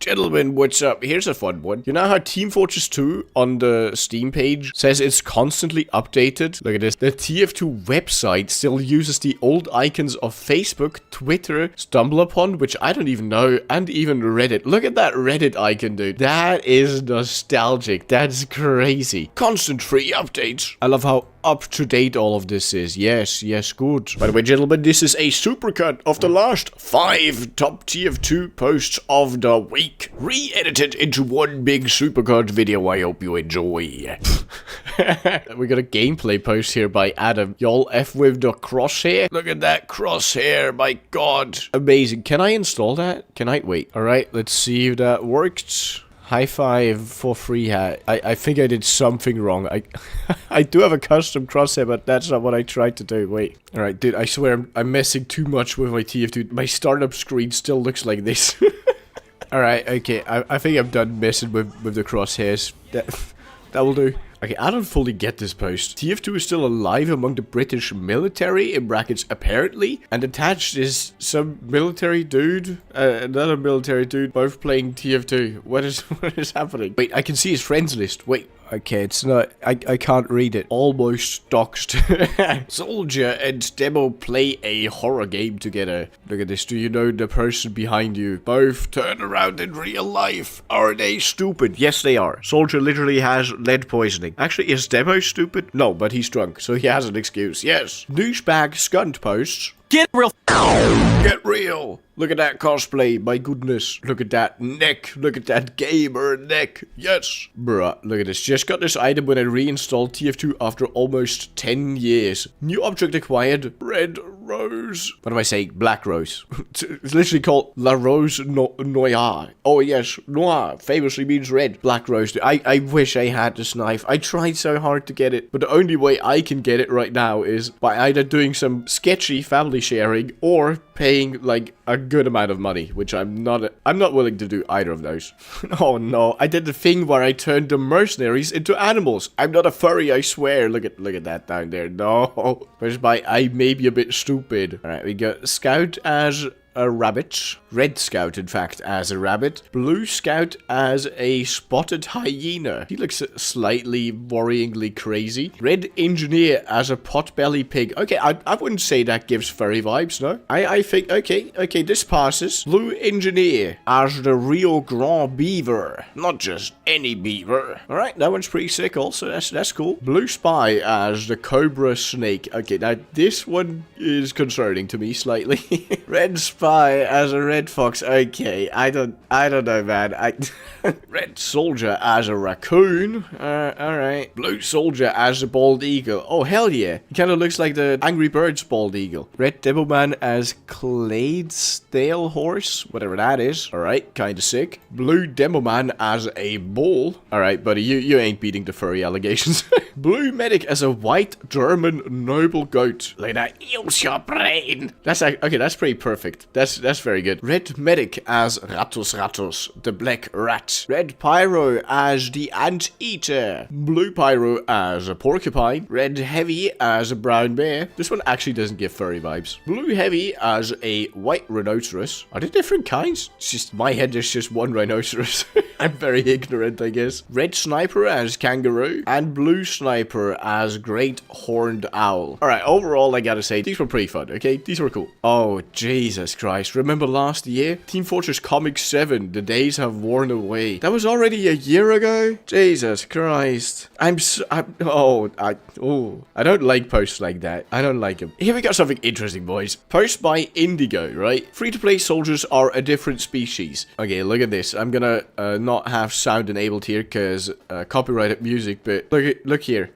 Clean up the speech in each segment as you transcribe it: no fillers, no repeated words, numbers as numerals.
Gentlemen, what's up? Here's a fun one. You know how Team Fortress 2 on the Steam page says it's constantly updated? Look at this. The TF2 website still uses the old icons of Facebook, Twitter, StumbleUpon, which I don't even know, and even Reddit. Look at that Reddit icon, dude. That is nostalgic. That's crazy. Constant free updates. I love how up-to-date all of this is. Yes, good. By the way, gentlemen, this is a supercut of the last 5 top TF2 posts of the week, re-edited into one big supercut video. I hope you enjoy. We got a gameplay post here by Adam. Y'all F with the crosshair. Look at that crosshair, my god. Amazing. Can I install that? Can I? Wait. Alright, let's see if that worked. High five for free hat. I think I did something wrong. I do have a custom crosshair, but that's not what I tried to do. Wait. Alright, dude, I swear I'm messing too much with my TF2. My startup screen still looks like this. Alright, okay. I think I'm done messing with the crosshairs. That will do. Okay, I don't fully get this post. TF2 is still alive among the British military, in brackets, apparently. And attached is some military dude, another military dude, both playing TF2. What is happening? Wait, I can see his friends list. Wait. Okay, it's not... I can't read it. Almost doxed. Soldier and Demo play a horror game together. Look at this. Do you know the person behind you? Both turn around in real life. Are they stupid? Yes, they are. Soldier literally has lead poisoning. Actually, is Demo stupid? No, but he's drunk, so he has an excuse. Yes. Douchebag scunt posts. Get real. Get real. Look at that cosplay. My goodness. Look at that neck. Look at that gamer neck. Yes. Bruh, look at this. Just got this item when I reinstalled TF2 after almost 10 years. New object acquired. Red rose. What am I saying? Black rose. It's literally called La Rose Noire. Oh yes, noir famously means red. Black rose. I wish I had this knife. I tried so hard to get it, but the only way I can get it right now is by either doing some sketchy family sharing or paying like a good amount of money, which I'm not willing to do either of those. Oh no, I did the thing where I turned the mercenaries into animals. I'm not a furry, I swear. Look at that down there. No. Where's my I may be a bit stupid. Alright, we got Scout as a rabbit. Red Scout, in fact, as a rabbit. Blue Scout as a spotted hyena. He looks slightly worryingly crazy. Red Engineer as a potbelly pig. Okay, I wouldn't say that gives furry vibes, no? I think, okay, this passes. Blue Engineer as the Rio Grande Beaver. Not just any beaver. Alright, that one's pretty sick also. That's cool. Blue Spy as the Cobra Snake. Okay, now this one is concerning to me slightly. Red Spy as a red fox. Okay, I don't know, man. Red Soldier as a raccoon. Alright. Blue Soldier as a bald eagle. Oh, hell yeah. He kind of looks like the Angry Birds bald eagle. Red Devilman as Clydesdale horse. Whatever that is. Alright, kind of sick. Blue Demoman as a bull. Alright, buddy, you ain't beating the furry allegations. Blue Medic as a white German noble goat. Look at that. Use your brain. That's okay, that's pretty perfect. That's very good. Red Medic as Ratus, the black rat. Red Pyro as the Anteater. Blue Pyro as a porcupine. Red Heavy as a brown bear. This one actually doesn't give furry vibes. Blue Heavy as a white rhinoceros. Are they different kinds? It's just, my head is just one rhinoceros. I'm very ignorant, I guess. Red Sniper as kangaroo. And Blue Sniper as great horned owl. Alright, overall, I gotta say, these were pretty fun, okay? These were cool. Oh, Jesus Christ. Remember last year? Team Fortress Comic 7. The days have worn away. That was already a year ago? Jesus Christ. I don't like posts like that. I don't like them. Here we got something interesting, boys. Post by Indigo, right? Free-to-play soldiers are a different species. Okay, look at this. I'm gonna not have sound enabled here because copyrighted music, but look here.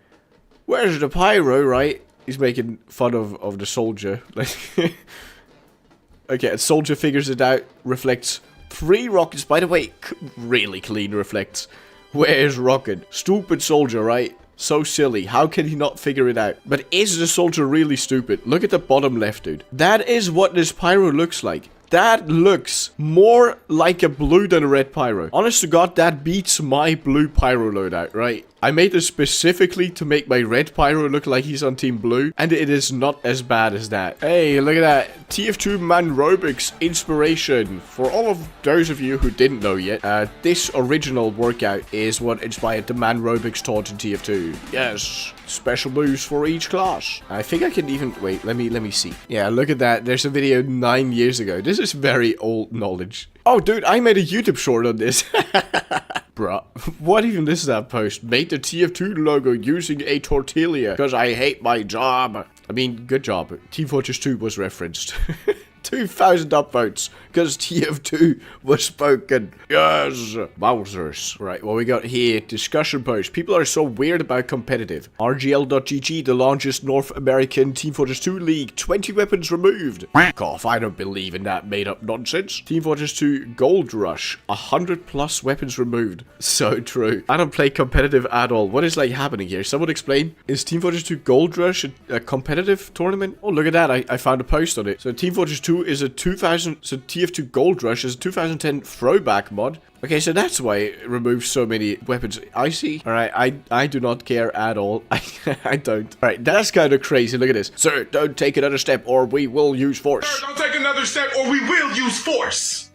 Where's the pyro, right? He's making fun of the soldier. Like, okay, a soldier figures it out, reflects 3 rockets. By the way, really clean reflects. Where's rocket? Stupid soldier, right? So silly. How can he not figure it out? But is the soldier really stupid? Look at the bottom left, dude. That is what this pyro looks like. That looks more like a blue than a red pyro. Honest to God, that beats my blue pyro loadout, right? I made this specifically to make my red pyro look like he's on team blue, and it is not as bad as that. Hey, look at that. TF2 Manrobics inspiration. For all of those of you who didn't know yet, this original workout is what inspired the Manrobics taught in TF2. Yes, special moves for each class. I think I can even... Wait, let me see. Yeah, look at that. There's a video 9 years ago. This is very old knowledge. Oh, dude, I made a YouTube short on this. Bruh, what even is that post? Made the TF2 logo using a tortilla because I hate my job. I mean, good job. Team Fortress 2 was referenced. 2,000 upvotes because TF2 was spoken. Yes, wowzers. Right, what we got here? Discussion post. People are so weird about competitive. RGL.GG, the largest North American Team Fortress 2 league. 20 weapons removed. Fuck off, I don't believe in that made up nonsense. Team Fortress 2 Gold Rush. 100 plus weapons removed. So true. I don't play competitive at all. What is like happening here? Someone explain. Is Team Fortress 2 Gold Rush a competitive tournament? Oh, look at that. I found a post on it. So Team Fortress 2 is a 2000, so TF2 Gold Rush is a 2010 throwback mod. Okay, so that's why it removes so many weapons. I see. Alright, I do not care at all. I don't. Alright, that's kind of crazy. Look at this. Sir, don't take another step or we will use force. Sir, don't take another step or we will use force.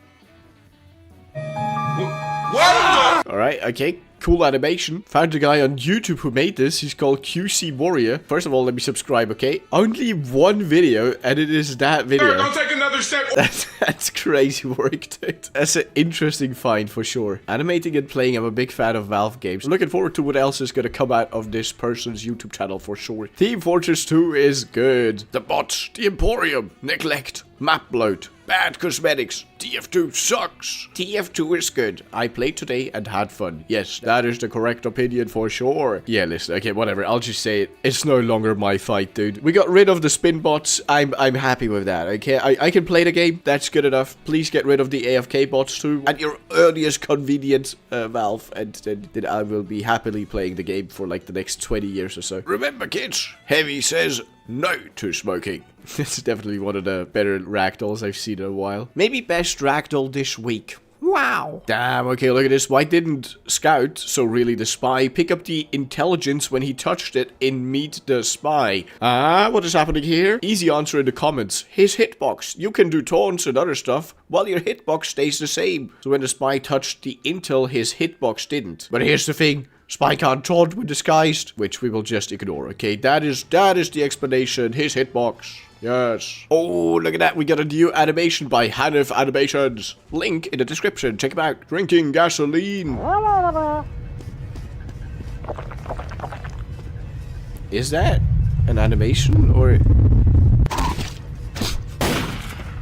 What? Alright, okay. Cool animation. Found a guy on YouTube who made this. He's called QC Warrior. First of all, let me subscribe, okay? Only one video, and it is that video. Sir, don't take another step. That's crazy work, dude. That's an interesting find for sure. Animating and playing, I'm a big fan of Valve games. Looking forward to what else is gonna come out of this person's YouTube channel for sure. Team Fortress 2 is good. The bots, the Emporium, neglect, map bloat, bad cosmetics. TF2 sucks. TF2 is good. I played today and had fun. Yes, that is the correct opinion for sure. Yeah, listen, okay, whatever. I'll just say it. It's no longer my fight, dude. We got rid of the spin bots. I'm happy with that, okay? I can play the game. That's good enough. Please get rid of the AFK bots too. At your earliest convenience, Valve. And then I will be happily playing the game for like the next 20 years or so. Remember, kids, Heavy says no to smoking. This is definitely one of the better ragdolls I've seen in a while. Maybe best ragdoll this week. Wow. Damn, okay, look at this. Why didn't Scout, so really the spy, pick up the intelligence when he touched it in Meet the Spy? What is happening here? Easy answer in the comments. His hitbox. You can do taunts and other stuff, while your hitbox stays the same. So when the spy touched the intel, his hitbox didn't. But here's the thing. Spy can't taunt when disguised, which we will just ignore, okay? That is the explanation. His hitbox. Yes. Oh, look at that. We got a new animation by Hanif Animations. Link in the description. Check him out. Drinking gasoline. Is that an animation or...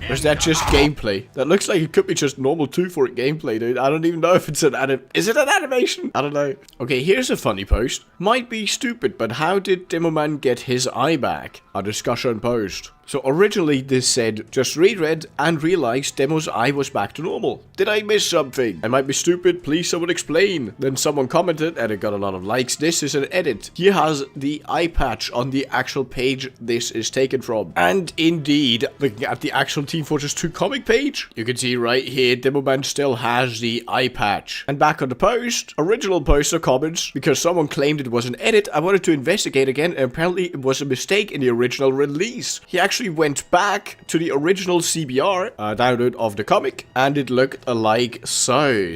Or is that just gameplay? That looks like it could be just normal 2-for gameplay, dude. I don't even know if it's an Is it an animation? I don't know. Okay, here's a funny post. Might be stupid, but how did Demoman get his eye back? A discussion post. So originally this said, just reread and realized Demo's eye was back to normal. Did I miss something? I might be stupid, please someone explain. Then someone commented and it got a lot of likes. This is an edit. He has the eye patch on the actual page this is taken from. And indeed, looking at the actual Team Fortress 2 comic page, you can see right here, Demoman still has the eye patch. And back on the post, original post or comments, because someone claimed it was an edit, I wanted to investigate again and apparently it was a mistake in the original release. He actually went back to the original CBR download of the comic and it looked alike so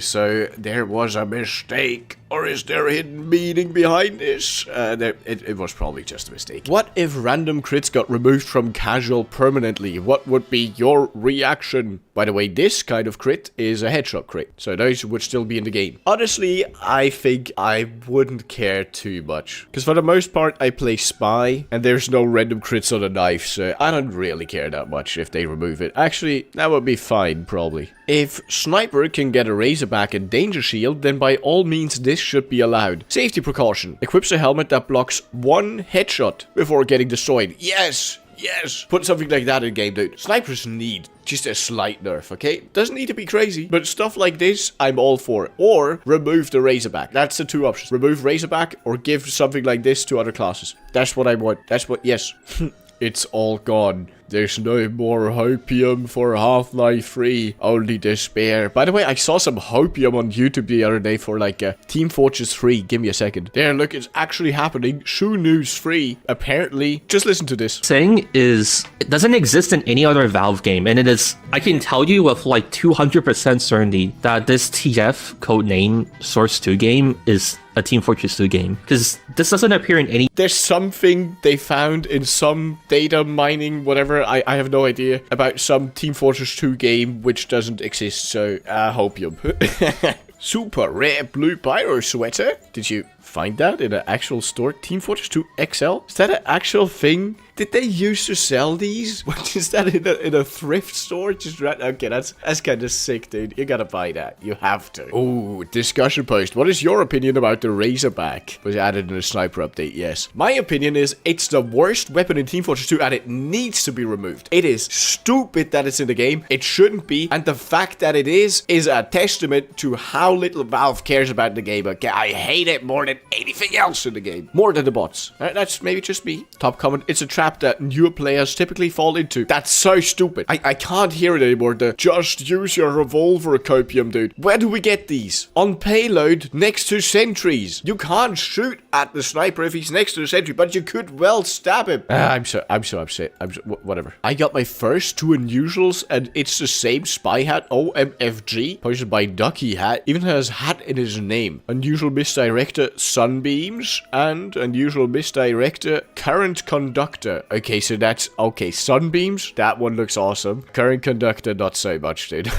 there was a mistake. Or is there a hidden meaning behind this? It was probably just a mistake. What if random crits got removed from casual permanently? What would be your reaction? By the way, this kind of crit is a headshot crit, so those would still be in the game. Honestly, I think I wouldn't care too much. Because for the most part, I play Spy, and there's no random crits on a knife, so I don't really care that much if they remove it. Actually, that would be fine, probably. If Sniper can get a Razorback and Danger Shield, then by all means this should be allowed. Safety precaution. Equips a helmet that blocks one headshot before getting destroyed. Yes! Yes! Put something like that in game, dude. Snipers need just a slight nerf, okay? Doesn't need to be crazy, but stuff like this, I'm all for. Or remove the Razorback. That's the two options. Remove Razorback or give something like this to other classes. That's what I want. That's what, yes. It's all gone. There's no more hopium for Half-Life 3. Only despair. By the way, I saw some hopium on YouTube the other day for like Team Fortress 3. Give me a second. There, look, it's actually happening. Shoe News 3. Apparently. Just listen to this. Saying is, it doesn't exist in any other Valve game, and it is, I can tell you with like 200% certainty that this TF codename Source 2 game is a Team Fortress 2 game, because this doesn't appear in any. There's something they found in some data mining, whatever, I have no idea, about some Team Fortress 2 game which doesn't exist, so hopium. Super rare blue pyro sweater. Did you find that in an actual store? Team Fortress 2 XL? Is that an actual thing? Did they used to sell these? What is that in a thrift store? Just right. Okay, that's kind of sick, dude. You gotta buy that. You have to. Oh, discussion post. What is your opinion about the Razorback? Was added in a sniper update. Yes. My opinion is it's the worst weapon in Team Fortress 2 and it needs to be removed. It is stupid that it's in the game. It shouldn't be. And the fact that it is a testament to how little Valve cares about the game. Okay, I hate it more than anything else in the game. More than the bots. That's maybe just me. Top comment. It's a trap that newer players typically fall into. That's so stupid. I can't hear it anymore. The just use your revolver copium, dude. Where do we get these? On payload next to sentries. You can't shoot at the sniper if he's next to the sentry, but you could well stab him. I'm so upset. Whatever. I got my first 2 unusuals and it's the same spy hat, OMFG, posted by Ducky Hat. Even has hat in his name. Unusual misdirector sunbeams and unusual misdirector current conductor. Okay, so that's... Okay, sunbeams, that one looks awesome. Current conductor, not so much, dude.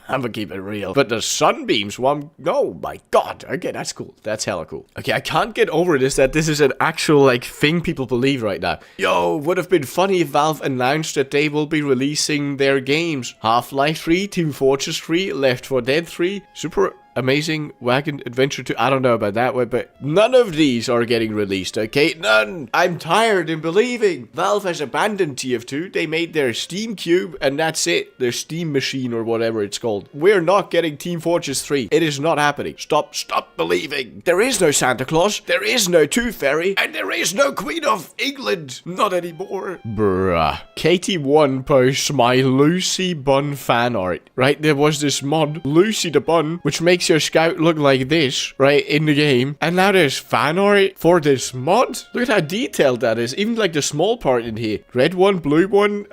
I'm gonna keep it real. But the sunbeams one... Oh my god. Okay, that's cool. That's hella cool. Okay, I can't get over this, that this is an actual, like, thing people believe right now. Yo, would have been funny if Valve announced that they will be releasing their games. Half-Life 3, Team Fortress 3, Left 4 Dead 3, Super Amazing Wagon Adventure 2. I don't know about that one, but none of these are getting released, okay? None! I'm tired in believing. Valve has abandoned TF2. They made their Steam Cube, and that's it. Their Steam Machine, or whatever it's called. We're not getting Team Fortress 3. It is not happening. Stop believing. There is no Santa Claus. There is no Tooth Fairy. And there is no Queen of England. Not anymore. Bruh. KT1 posts my Lucy Bun fan art. Right? There was this mod, Lucy the Bun, which makes your scout look like this, right, in the game. And now there's fan art for this mod. Look at how detailed that is. Even like the small part in here. Red one, blue one.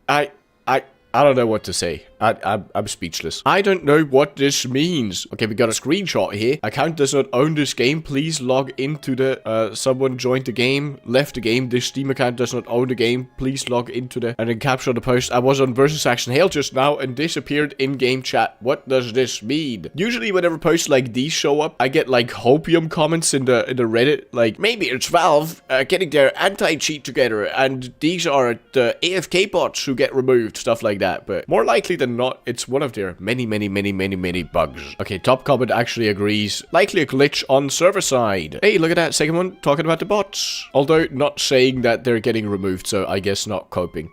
I don't know what to say. I'm speechless. I don't know what this means. Okay, we got a screenshot here. Account does not own this game. Please log into the, someone joined the game, left the game. This Steam account does not own the game. Please log into the, and then capture the post. I was on versus Action Hail just now and disappeared in game chat. What does this mean? Usually whenever posts like these show up, I get like hopium comments in the Reddit. Like, maybe it's Valve getting their anti-cheat together and these are the AFK bots who get removed. Stuff like that. But more likely than not, it's one of their many bugs. Okay, top comment actually agrees. Likely a glitch on server side. Hey, look at that. Second one talking about the bots. Although not saying that they're getting removed, so I guess not coping.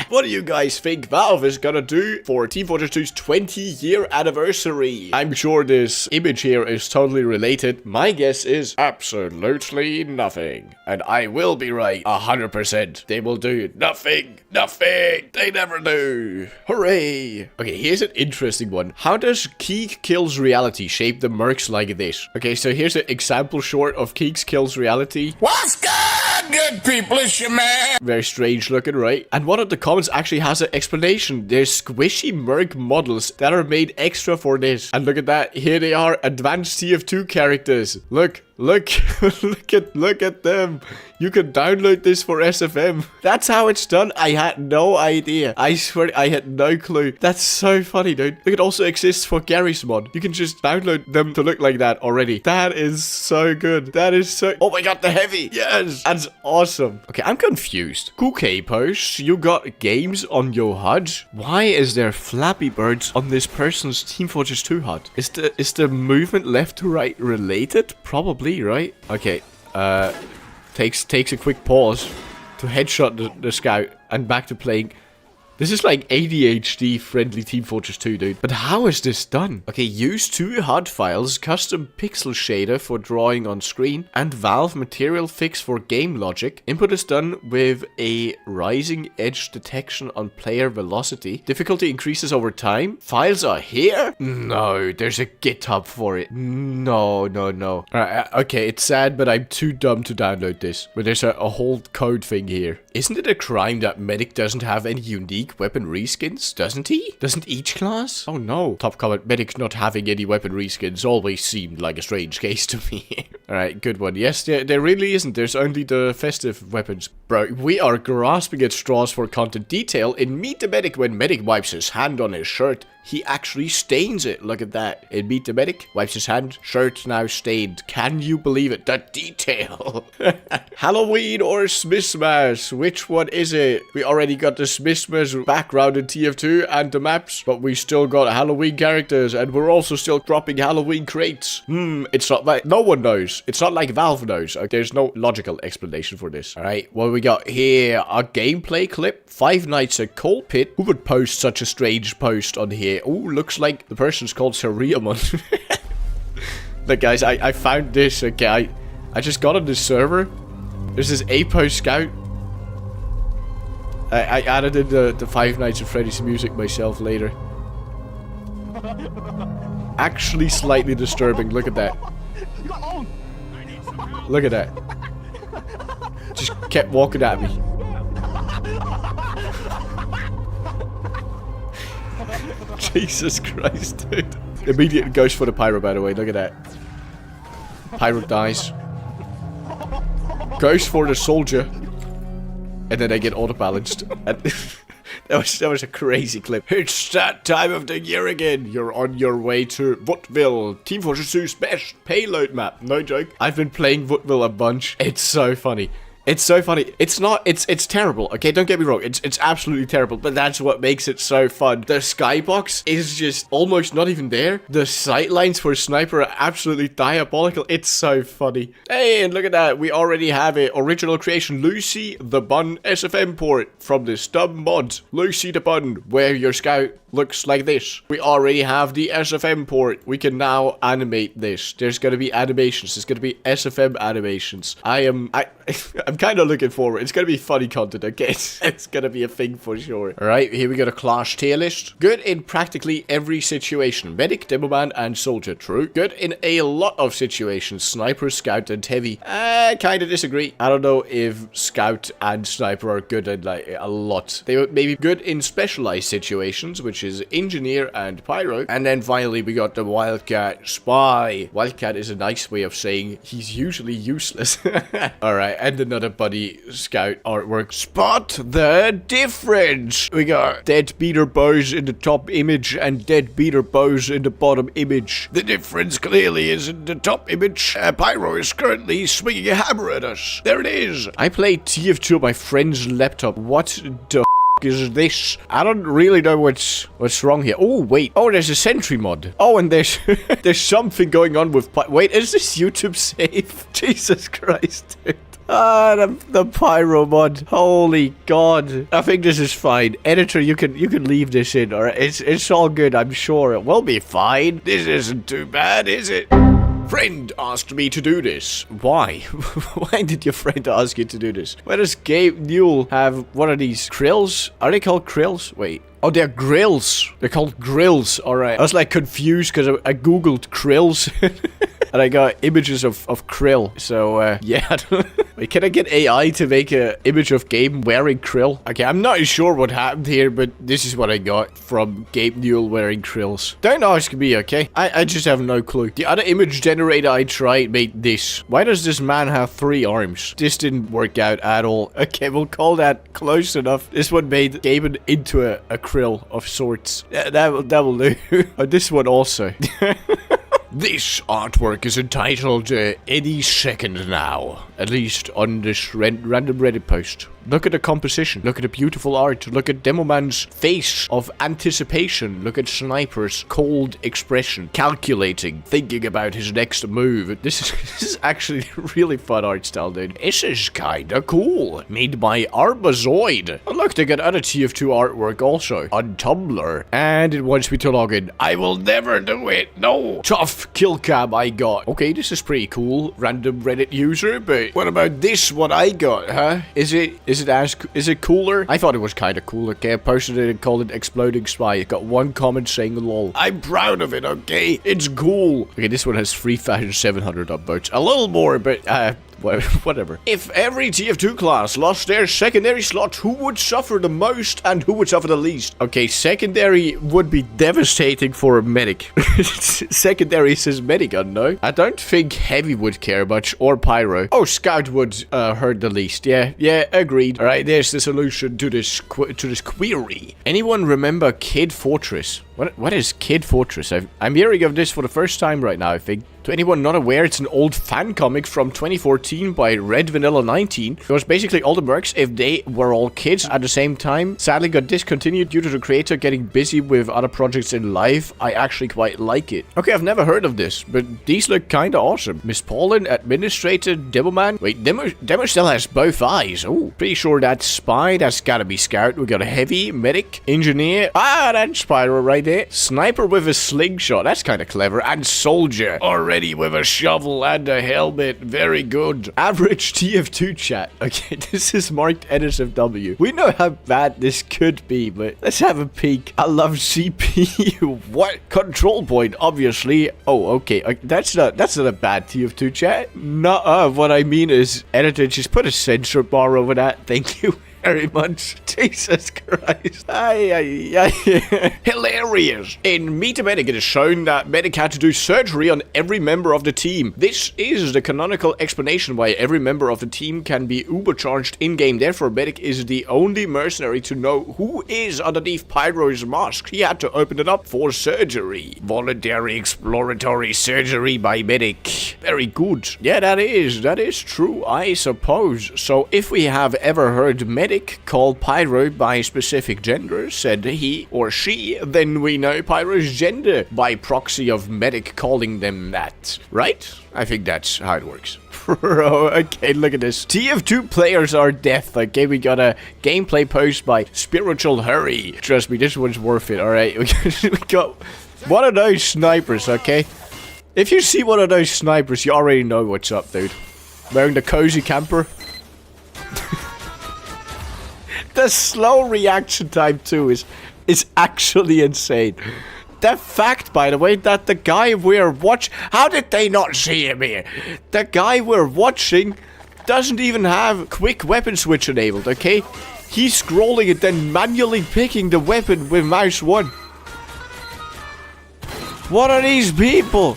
What do you guys think Valve is gonna do for Team Fortress 2's 20-year anniversary? I'm sure this image here is totally related. My guess is absolutely nothing. And I will be right 100%. They will do nothing. Nothing. They never do. Hooray. Okay, here's an interesting one. How does Keek Kills Reality shape the mercs like this? Okay, so here's an example short of Keek Kills Reality. What's good people? It's your man. Very strange looking, right? And one of the comments actually has an explanation. There's squishy merc models that are made extra for this. And look at that. Here they are, advanced TF2 characters. Look at them. You can download this for SFM. That's how it's done. I had no idea. I swear I had no clue. That's so funny, dude. Look, it also exists for Gary's mod. You can just download them to look like that already. That is so good. That is so... Oh my god, the heavy. Yes. That's awesome. Okay, I'm confused. Okay, post. You got games on your HUD? Why is there Flappy Birds on this person's Team Fortress 2 HUD? Is the movement left to right related? Probably, right? Okay. Takes a quick pause to headshot the scout and back to playing. This is like ADHD friendly Team Fortress 2, dude. But how is this done? Okay, use 2 HUD files, custom pixel shader for drawing on screen, and Valve material fix for game logic. Input is done with a rising edge detection on player velocity. Difficulty increases over time. Files are here? No, there's a GitHub for it. No. Alright, okay, it's sad, but I'm too dumb to download this. But there's a whole code thing here. Isn't it a crime that Medic doesn't have any unique weapon reskins? Doesn't he? Doesn't each class? Oh no. Top comment, Medic not having any weapon reskins always seemed like a strange case to me. Alright, good one. Yes, there really isn't. There's only the festive weapons. Bro, we are grasping at straws for content detail. In Meet the Medic, when Medic wipes his hand on his shirt, he actually stains it. Look at that. In Meet the Medic, wipes his hand, shirt now stained. Can you believe it? The detail. Halloween or Smithmas? Which one is it? We already got the Smithmas background in TF2 and the maps, but we still got Halloween characters, and we're also still dropping Halloween crates. It's not like, no one knows. It's not like Valve knows. Okay, there's no logical explanation for this. Alright, what we got here? A gameplay clip. 5 Nights at Cold Pit. Who would post such a strange post on here? Oh, looks like the person's called Seriamon. Look, guys, I found this. Okay, I just got on this server. There's this APO scout. I added in the 5 Nights at Freddy's music myself later. Actually slightly disturbing. Look at that. Look at that. Just kept walking at me. Jesus Christ, dude. Immediate goes for the pyro, by the way. Look at that. Pyro dies. Goes for the soldier. And then they get auto-balanced. And that was a crazy clip. It's that time of the year again. You're on your way to Woodville. Team Fortress 2's best payload map. No joke. I've been playing Woodville a bunch. It's so funny. It's so funny. It's not, it's terrible, okay? Don't get me wrong. It's absolutely terrible, but that's what makes it so fun. The skybox is just almost not even there. The sightlines for Sniper are absolutely diabolical. It's so funny. Hey, and look at that. We already have it. Original creation, Lucy the Bun SFM port from the stub mod. Lucy the Bun, where your scout looks like this. We already have the SFM port. We can now animate this. There's gonna be animations. There's gonna be SFM animations. I'm kind of looking forward. It's gonna be funny content, okay? It's gonna be a thing for sure. Alright, here we got a class tier list. Good in practically every situation. Medic, Demoman, and Soldier. True. Good in a lot of situations. Sniper, Scout, and Heavy. I kind of disagree. I don't know if Scout and Sniper are good in, like, a lot. They would maybe good in specialized situations, which is Engineer and Pyro. And then finally, we got the Wildcat Spy. Wildcat is a nice way of saying he's usually useless. Alright, and another buddy scout artwork. Spot the difference. We got dead beater bows in the top image and dead beater bows in the bottom image. The difference clearly is in the top image. Pyro is currently swinging a hammer at us. There it is. I played TF2 on my friend's laptop. What the is this? I don't really know what's wrong here. Oh, wait. Oh, there's a sentry mod. Oh, and there's there's something going on with wait, is this YouTube safe? Jesus Christ, dude. Ah, the pyro mod. Holy God. I think this is fine. Editor, you can leave this in, alright? It's all good, I'm sure. It will be fine. This isn't too bad, is it? Friend asked me to do this. Why? Why did your friend ask you to do this? Why does Gabe Newell have one of these krills? Are they called krills? Wait. Oh, they're grills. They're called grills. Alright. I was like confused because I googled krills. And I got images of krill. So, yeah. Wait, can I get AI to make an image of Gabe wearing krill? Okay, I'm not sure what happened here, but this is what I got from Gabe Newell wearing krills. Don't ask me, okay? I just have no clue. The other image generator I tried made this. Why does this man have 3 arms? This didn't work out at all. Okay, we'll call that close enough. This one made Gabe into a krill of sorts. That will do. Oh, this one also. This artwork is entitled Any Second Now, at least on this random Reddit post. Look at the composition. Look at the beautiful art. Look at Demoman's face of anticipation. Look at Sniper's cold expression. Calculating. Thinking about his next move. This is actually really fun art style, dude. This is kinda cool. Made by Arbazoid. And look, they got other TF2 artwork also. On Tumblr. And it wants me to log in. I will never do it. No. Tough kill cam I got. Okay, this is pretty cool. Random Reddit user, but what about this what I got, huh? Is it cooler? I thought it was kind of cool. Okay, I posted it and called it Exploding Spy. It got one comment saying lol. I'm proud of it, okay? It's cool. Okay, this one has 3,700 upvotes. A little more, but whatever. If every TF2 class lost their secondary slot, who would suffer the most and who would suffer the least? Okay, secondary would be devastating for a medic. Secondary says medic, no? I don't think heavy would care much, or pyro. Oh, scout would hurt the least. Yeah, agreed. All right, there's the solution to this query. Anyone remember Kid Fortress? What is Kid Fortress? I'm hearing of this for the first time right now, I think. To anyone not aware, it's an old fan comic from 2014 by Red Vanilla 19. It was basically all the mercs if they were all kids at the same time. Sadly got discontinued due to the creator getting busy with other projects in life. I actually quite like it. Okay, I've never heard of this, but these look kinda awesome. Miss Paulin, Administrator, Demoman. Wait, Demo still has both eyes. Oh, pretty sure that's Spy. That's gotta be Scout. We got a Heavy, Medic, Engineer. Ah, that's Pyro right there. Sniper with a slingshot. That's kinda clever. And Soldier. Already with a shovel and a helmet. Very good. Average TF2 chat. Okay, this is marked NSFW. We know how bad this could be, but let's have a peek. I love CPU. What? Control point, obviously. Oh, okay. That's not a bad TF2 chat. Nuh-uh. What I mean is, editor, just put a censor bar over that. Thank you very much. Jesus Christ. Hilarious. In Meet a Medic, it is shown that Medic had to do surgery on every member of the team. This is the canonical explanation why every member of the team can be ubercharged in-game. Therefore, Medic is the only mercenary to know who is underneath Pyro's mask. He had to open it up for surgery. Voluntary exploratory surgery by Medic. Very good. Yeah, that is true, I suppose. So if we have ever heard Medic called Pyro by specific gender, said he or she, then we know Pyro's gender by proxy of Medic calling them that. Right? I think that's how it works. Bro, okay, look at this. TF2 players are death. Okay, we got a gameplay post by Spiritual Hurry. Trust me, this one's worth it, alright? We got one of those snipers, okay? If you see one of those snipers, you already know what's up, dude. Wearing the cozy camper. The slow reaction time too is actually insane. The fact, by the way, that the guy we're watching... How did they not see him here? The guy we're watching doesn't even have quick weapon switch enabled, okay? He's scrolling and then manually picking the weapon with mouse 1. What are these people?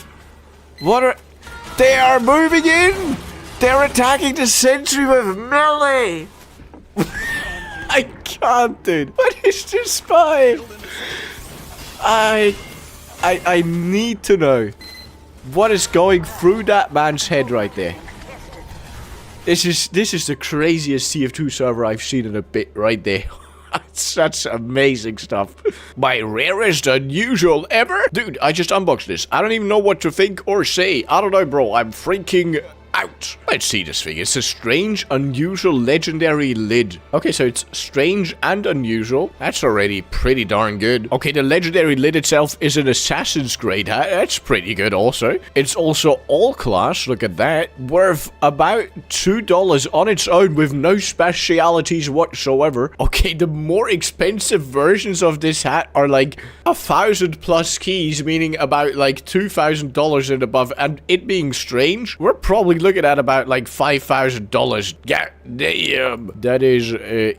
They are moving in! They're attacking the sentry with melee! I can't, dude. What is this spy? I need to know what is going through that man's head right there. This is the craziest TF2 server I've seen in a bit right there. That's amazing stuff. My rarest unusual ever? Dude, I just unboxed this. I don't even know what to think or say. I don't know, bro. I'm freaking out. Let's see this thing. It's a strange, unusual, legendary lid. Okay, so it's strange and unusual. That's already pretty darn good. Okay, the legendary lid itself is an assassin's grade hat. That's pretty good also. It's also all class. Look at that. Worth about $2 on its own with no specialities whatsoever. Okay, the more expensive versions of this hat are like 1,000 plus keys, meaning about like $2,000 and above. And it being strange, we're probably looking at about like $5,000. Yeah, damn. That is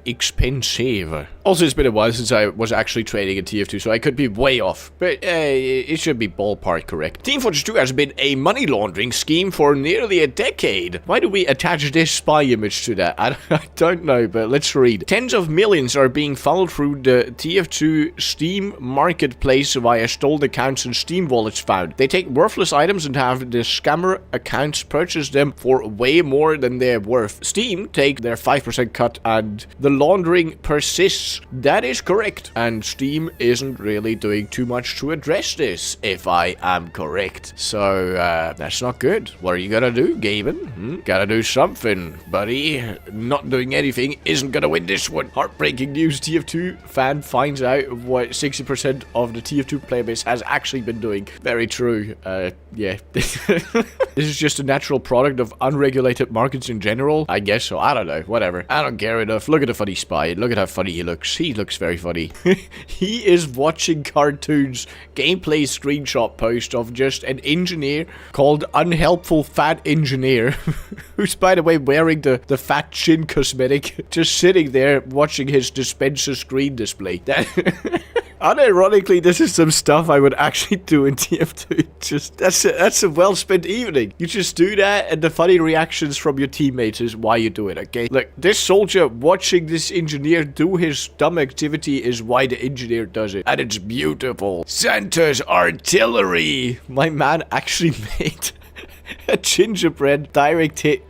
expensive. Also, it's been a while since I was actually trading in TF2, so I could be way off. But it should be ballpark correct. Team Fortress 2 has been a money laundering scheme for nearly a decade. Why do we attach this spy image to that? I don't know, but let's read. Tens of millions are being funneled through the TF2 Steam marketplace via stolen accounts and Steam wallets found. They take worthless items and have the scammer accounts purchase them them for way more than they're worth. Steam take their 5% cut and the laundering persists. That is correct. And Steam isn't really doing too much to address this, if I am correct. So, that's not good. What are you gonna do, Gaben? Gotta do something, buddy. Not doing anything isn't gonna win this one. Heartbreaking news. TF2 fan finds out what 60% of the TF2 player base has actually been doing. Very true. Yeah. This is just a natural product of unregulated markets in general. I guess so. I don't know. Whatever. I don't care enough. Look at the funny spy. Look at how funny he looks. He looks very funny. He is watching cartoons. Gameplay screenshot post of just an engineer called Unhelpful Fat Engineer, who's, by the way, wearing the fat chin cosmetic, just sitting there watching his dispenser screen display. That unironically, this is some stuff I would actually do in TF2. Just that's a well-spent evening. You just do that, and the funny reactions from your teammates is why you do it, okay? Look, this soldier watching this engineer do his dumb activity is why the engineer does it. And it's beautiful. Santa's artillery! My man actually made a gingerbread direct hit.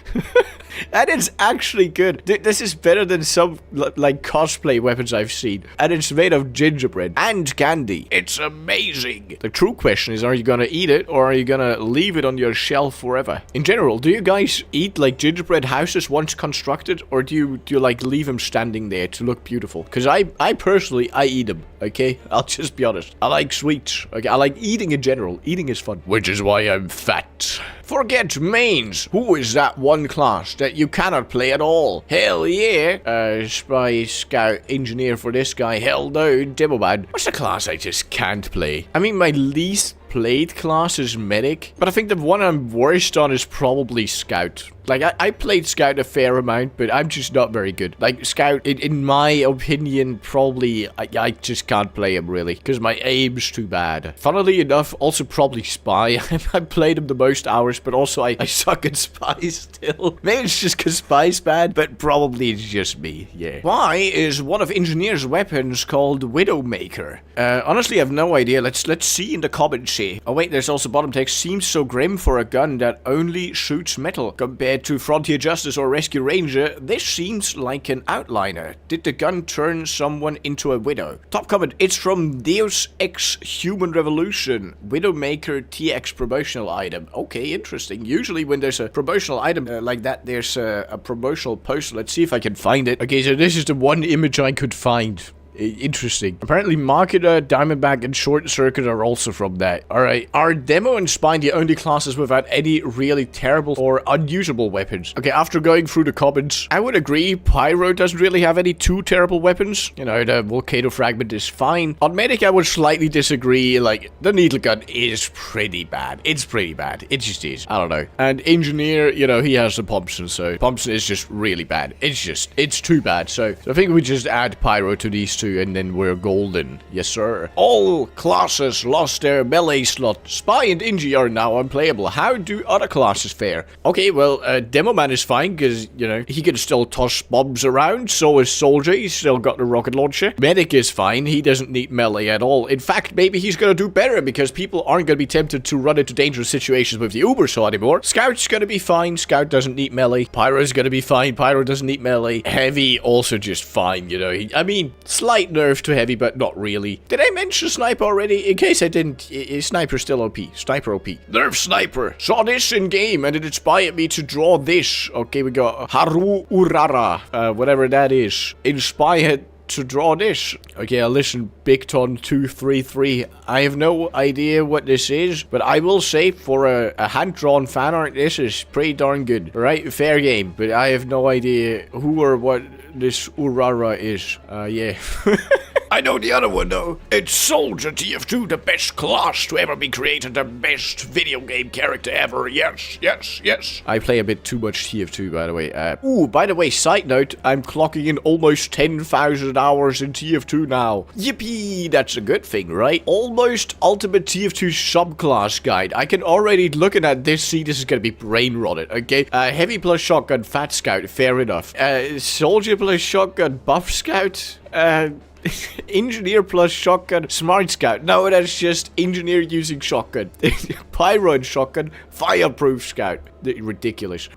And it's actually good. This is better than some, like, cosplay weapons I've seen. And it's made of gingerbread and candy. It's amazing. The true question is, are you gonna eat it, or are you gonna leave it on your shelf forever? In general, do you guys eat, like, gingerbread houses once constructed, or do you like, leave them standing there to look beautiful? Because I personally, I eat them, okay? I'll just be honest. I like sweets, okay? I like eating in general. Eating is fun. Which is why I'm fat. Forget mains. Who is that one class that you cannot play at all? Hell yeah. Spy, scout, engineer for this guy. Hell no, Demoman. What's the class I just can't play? I mean, my least played class is medic, but I think the one I'm worst on is probably scout. Like, I played scout a fair amount, but I'm just not very good. Like, scout, in my opinion, probably, I just can't play him, really, because my aim's too bad. Funnily enough, also probably spy. I played him the most hours, but also I suck at spy still. Maybe it's just because spy's bad, but probably it's just me, yeah. Why is one of engineer's weapons called Widowmaker? Honestly, I have no idea. Let's see in the comments here. Oh wait, there's also bottom text. Seems so grim for a gun that only shoots metal. Compared to Frontier Justice or Rescue Ranger, this seems like an outliner. Did the gun turn someone into a widow? Top comment, it's from Deus Ex Human Revolution. Widowmaker TX promotional item. Okay, interesting. Usually when there's a promotional item like that, there's a promotional poster. Let's see if I can find it. Okay, so this is the one image I could find. Interesting. Apparently Marketer, Diamondback, and Short Circuit are also from that. Alright, are Demo and Spine the only classes without any really terrible or unusable weapons? Okay, after going through the comments, I would agree Pyro doesn't really have any too terrible weapons. You know, the Volcano Fragment is fine. On Medic, I would slightly disagree. Like, the Needle Gun is pretty bad. It's pretty bad. It just is. I don't know. And Engineer, you know, he has the Thompson, so Thompson is just really bad. It's too bad. So I think we just add Pyro to these two, and then we're golden. Yes, sir. All classes lost their melee slot. Spy and Inji are now unplayable. How do other classes fare? Okay, well, Demo Man is fine, because, you know, he can still toss bombs around. So is Soldier. He's still got the rocket launcher. Medic is fine. He doesn't need melee at all. In fact, maybe he's gonna do better, because people aren't gonna be tempted to run into dangerous situations with the Uber Saw anymore. Scout's gonna be fine. Scout doesn't need melee. Pyro's gonna be fine. Pyro doesn't need melee. Heavy also just fine, you know. I mean, slight nerf to heavy, but not really. Did I mention Sniper already? In case I didn't, is Sniper still OP? Sniper OP. Nerf Sniper. Saw this in game and it inspired me to draw this. Okay, we got Haru Urara. Whatever that is. Inspired to draw this. Okay, I'll listen, Bigton233. I have no idea what this is, but I will say for a hand-drawn fan art, this is pretty darn good. Right? Fair game, but I have no idea who or what this Urara is. Yeah. I know the other one though. It's Soldier TF2, the best class to ever be created, the best video game character ever. Yes, yes, yes. I play a bit too much TF2, by the way. Ooh, by the way, side note, I'm clocking in almost 10,000 hours in TF2 now. Yippee, that's a good thing, right? Almost ultimate TF2 subclass guide. I can already, looking at this, see this is gonna be brain rotted, okay? Heavy plus shotgun, fat scout, fair enough. Soldier plus shotgun, buff scout. Engineer plus shotgun, smart scout. No, that's just engineer using shotgun. Pyro and shotgun, fireproof scout. Ridiculous.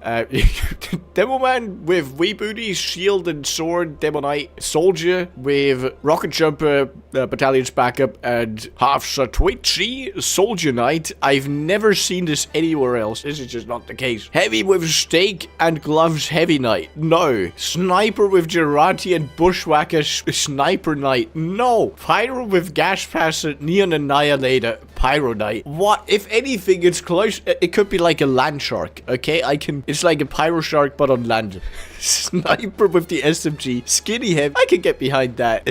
Demo man with wee booty, shield and sword, demo knight. Soldier with rocket jumper, battalion's backup, and half a twitchy soldier knight. I've never seen this anywhere else. This is just not the case. Heavy with stake and gloves, heavy knight. No. Sniper with Gerati and bushwhacker, sniper knight. No. Pyro with gas passer, neon annihilator, pyro knight. What? If anything, it's close. It could be like a land shark. Okay, it's like a pyro shark but on land. Sniper with the SMG, skinny heavy. I can get behind that.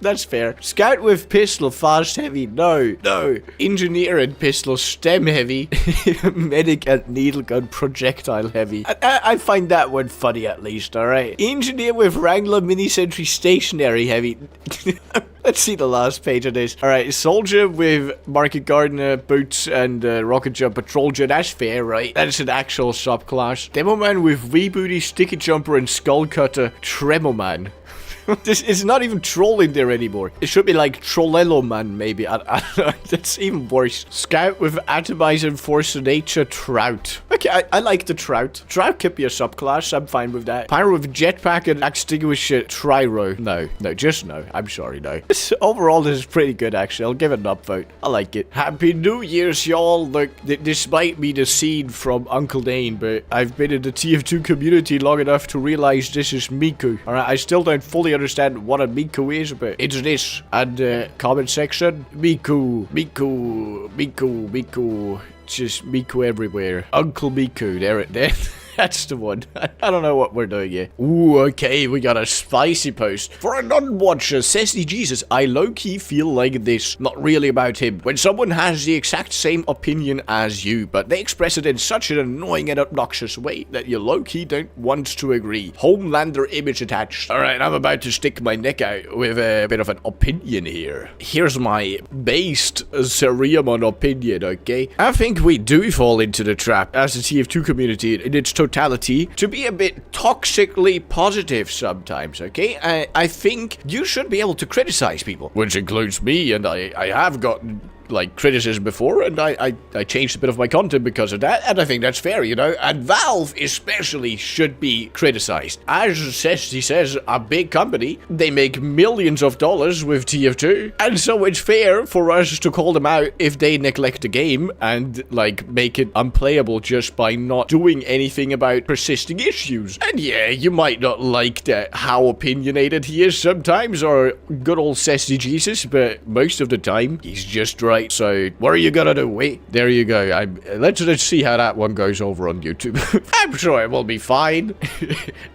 That's fair. Scout with pistol, fast heavy. No. Engineer and pistol, stem heavy. Medic and needle gun, projectile heavy. I find that one funny at least, alright. Engineer with Wrangler, mini sentry, stationary heavy. Let's see the last page of this. Alright, soldier with market gardener, boots, and rocket jump patrol jet. That's fair, right? That's an actual subclass. Demo man with wee booty, sticky jumper, and skull cutter, tremor man. This is not even trolling there anymore. It should be like Trollello Man, maybe. I don't know. That's even worse. Scout with atomizer, force of nature, trout. Okay, I like the trout. Trout could be a subclass. I'm fine with that. Pyro with jetpack and extinguisher, triro. No, just no. I'm sorry, no. Overall, this is pretty good, actually. I'll give it an upvote. I like it. Happy New Year's, y'all. Look, this might be the scene from Uncle Dane, but I've been in the TF2 community long enough to realize this is Miku. Alright, I still don't fully understand what a Miku is, but it's this. And comment section, Miku. Just Miku everywhere. Uncle Miku, there. That's the one. I don't know what we're doing here. Ooh, okay, we got a spicy post. For a non-watcher, says the Jesus, I low-key feel like this. Not really about him. When someone has the exact same opinion as you, but they express it in such an annoying and obnoxious way that you low-key don't want to agree. Homelander image attached. Alright, I'm about to stick my neck out with a bit of an opinion here. Here's my based Seriamon opinion, okay? I think we do fall into the trap as the TF2 community in its totality to be a bit toxically positive sometimes, okay? I think you should be able to criticize people, which includes me, and I have gotten like criticism before, and I changed a bit of my content because of that, and I think that's fair, you know. And Valve especially should be criticized. As Cesty says, a big company, they make millions of dollars with TF2, and so it's fair for us to call them out if they neglect the game and like make it unplayable just by not doing anything about persisting issues. And yeah, you might not like how opinionated he is sometimes, or good old Cesty Jesus, but most of the time he's just right. So what are you gonna do? Wait, there you go. Let's see how that one goes over on YouTube. I'm sure it will be fine.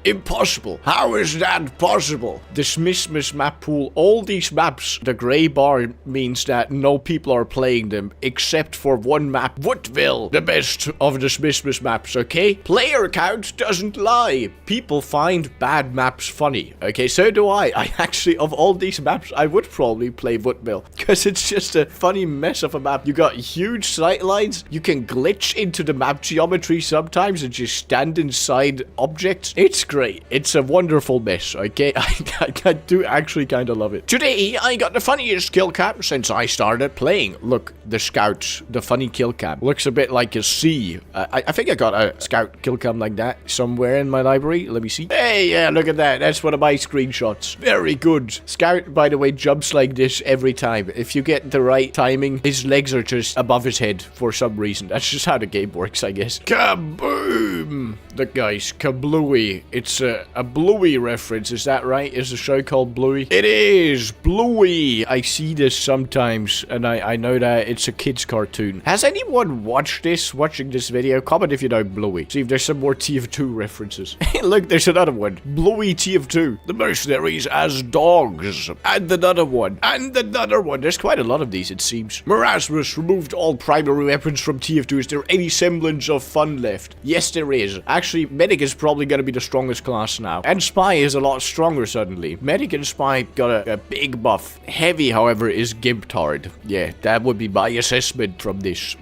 Impossible. How is that possible? Dismiss map pool. All these maps, the gray bar means that no people are playing them except for one map, Woodville, the best of the Dismiss maps, okay? Player count doesn't lie. People find bad maps funny. Okay, so do I. I actually, of all these maps, I would probably play Woodville because it's just a funny mess of a map. You got huge sight lines. You can glitch into the map geometry sometimes and just stand inside objects. It's great. It's a wonderful mess, okay? I do actually kind of love it. Today, I got the funniest kill cam since I started playing. Look, the scouts, the funny kill cam. Looks a bit like a C. I think I got a scout kill cam like that somewhere in my library. Let me see. Hey, yeah, look at that. That's one of my screenshots. Very good. Scout, by the way, jumps like this every time. If you get the right timing, his legs are just above his head for some reason. That's just how the game works, I guess. Kaboom! Look, guys, Kablooey. It's a Bluey reference, is that right? Is the show called Bluey? It is! Bluey! I see this sometimes, and I know that it's a kid's cartoon. Has anyone watching this video? Comment if you know Bluey. See if there's some more TF2 references. Look, there's another one. Bluey TF2. The mercenaries as dogs. And another one. And another one. There's quite a lot of these, it seems. games. Marasmus removed all primary weapons from TF2. Is there any semblance of fun left? Yes, there is. Actually, Medic is probably going to be the strongest class now. And Spy is a lot stronger suddenly. Medic and Spy got a big buff. Heavy, however, is Gimptard. Yeah, that would be my assessment from this.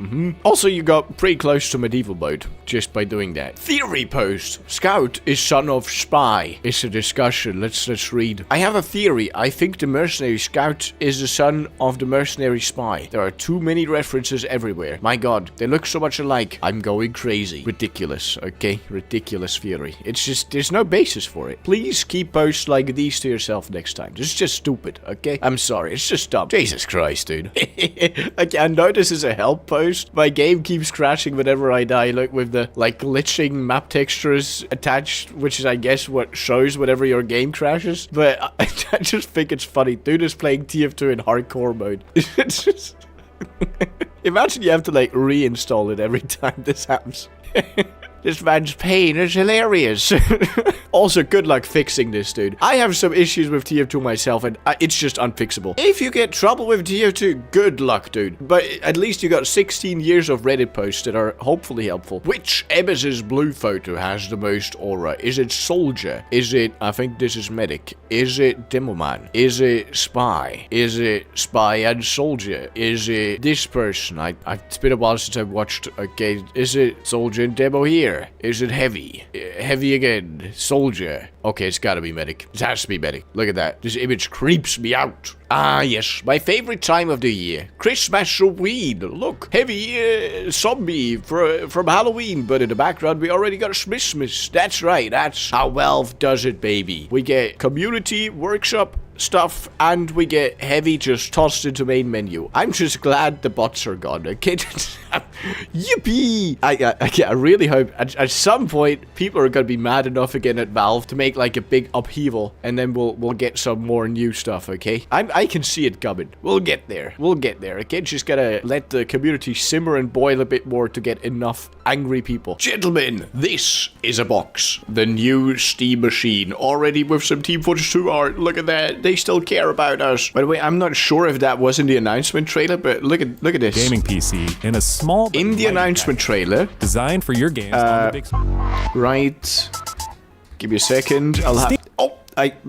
Also, you got pretty close to medieval mode just by doing that. Theory post. Scout is son of Spy. It's a discussion. Let's read. I have a theory. I think the mercenary Scout is the son of the mercenary Spy. There are too many references everywhere. My god, they look so much alike. I'm going crazy. Ridiculous, okay? Ridiculous theory. It's just, there's no basis for it. Please keep posts like these to yourself next time. This is just stupid, okay? I'm sorry, it's just dumb. Jesus Christ, dude. Okay, I know this is a help post. My game keeps crashing whenever I die, like with the, like, glitching map textures attached, which is, I guess, what shows whenever your game crashes. But I just think it's funny. Dude is playing TF2 in hardcore mode. It's just... Imagine you have to, like, reinstall it every time this happens. This man's pain is hilarious. Also, good luck fixing this, dude. I have some issues with TF2 myself, and it's just unfixable. If you get trouble with TF2, good luck, dude. But at least you got 16 years of Reddit posts that are hopefully helpful. Which Ebez's blue photo has the most aura? Is it Soldier? Is it, I think this is Medic. Is it Demoman? Is it Spy? Is it Spy and Soldier? Is it this person? It's been a while since I've watched. Okay, is it Soldier and Demo here? Is it Heavy? Heavy again. Soldier. Okay, it's gotta be Medic. It has to be Medic. Look at that. This image creeps me out. Ah, yes. My favorite time of the year. Christmas Halloween. Look. Heavy zombie from Halloween. But in the background, we already got Christmas. That's right. That's how Valve does it, baby. We get community, workshop, stuff, and we get Heavy just tossed into main menu. I'm just glad the bots are gone. Okay? Yippee! I really hope at some point people are gonna be mad enough again at Valve to make like a big upheaval, and then we'll get some more new stuff. Okay? I can see it coming. We'll get there. We'll get there. Okay? Just gotta let the community simmer and boil a bit more to get enough angry people. Gentlemen, this is a box. The new Steam machine, already with some Team Fortress 2 art. Look at that. They still care about us. By the way, I'm not sure if that was in the announcement trailer, but look at this. Gaming PC in a small in the announcement trailer, designed for your games on the big screen. Right. Give me a second. I'll have. Oh,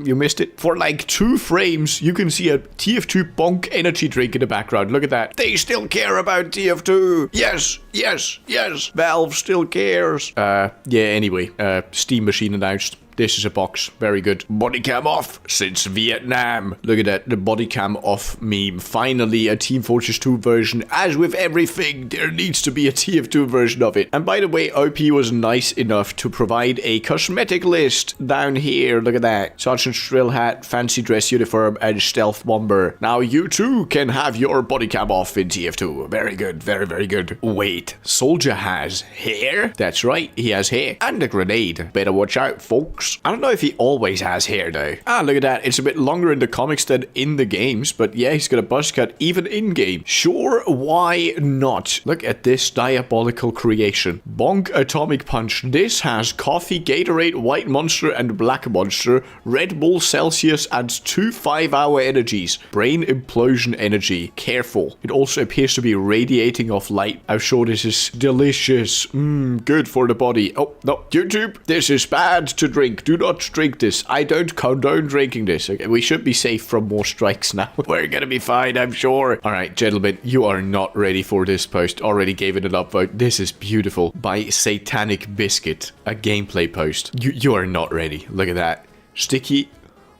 you missed it. For like 2 frames, you can see a TF2 bonk energy drink in the background. Look at that. They still care about TF2. Yes, yes, yes. Valve still cares. Yeah. Anyway, Steam machine announced. This is a box. Very good. Body cam off since Vietnam. Look at that. The body cam off meme. Finally, a Team Fortress 2 version. As with everything, there needs to be a TF2 version of it. And by the way, OP was nice enough to provide a cosmetic list down here. Look at that. Sergeant Shrill hat, fancy dress uniform, and stealth bomber. Now you too can have your body cam off in TF2. Very good. Very, very good. Wait. Soldier has hair? That's right. He has hair. And a grenade. Better watch out, folks. I don't know if he always has hair though. Ah, look at that. It's a bit longer in the comics than in the games, but yeah, he's got a buzz cut even in game. Sure, why not? Look at this diabolical creation. Bonk Atomic Punch. This has coffee, Gatorade, White Monster, and Black Monster, Red Bull, Celsius, and 2 5-hour energies. Brain implosion energy. Careful. It also appears to be radiating off light. I'm sure this is delicious. Good for the body. Oh, no. YouTube, this is bad to drink. Do not drink this. I don't condone drinking this. Okay, we should be safe from more strikes now. We're gonna be fine, I'm sure. Alright, gentlemen, you are not ready for this post. Already gave it an upvote. This is beautiful. By Satanic Biscuit. A gameplay post. You are not ready. Look at that. Sticky.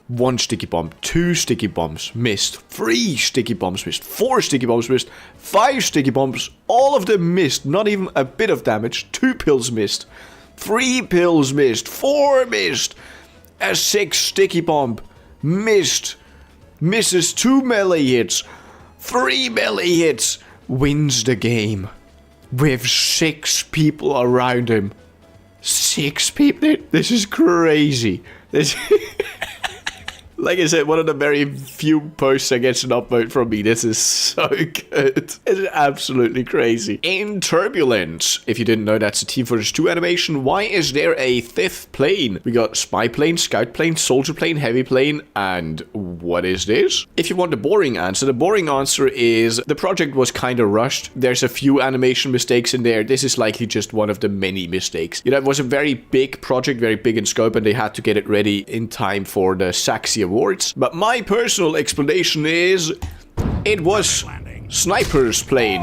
1 sticky bomb, 2 sticky bombs missed, 3 sticky bombs missed, 4 sticky bombs missed, 5 sticky bombs, all of them missed, not even a bit of damage, 2 pills missed, 3 pills missed, 4 missed, a 6 sticky bomb missed, misses 2 melee hits, 3 melee hits, wins the game with 6 people around him. 6 people? This is crazy. This Like I said, one of the very few posts that gets an upvote from me. This is so good. It's absolutely crazy. In Turbulence, if you didn't know, that's a Team Fortress 2 animation. Why is there a fifth plane? We got spy plane, scout plane, soldier plane, heavy plane, and what is this? If you want the boring answer is the project was kind of rushed. There's a few animation mistakes in there. This is likely just one of the many mistakes. You know, it was a very big project, very big in scope, and they had to get it ready in time for the Saxy Awards. But my personal explanation is it was Sniper's plane.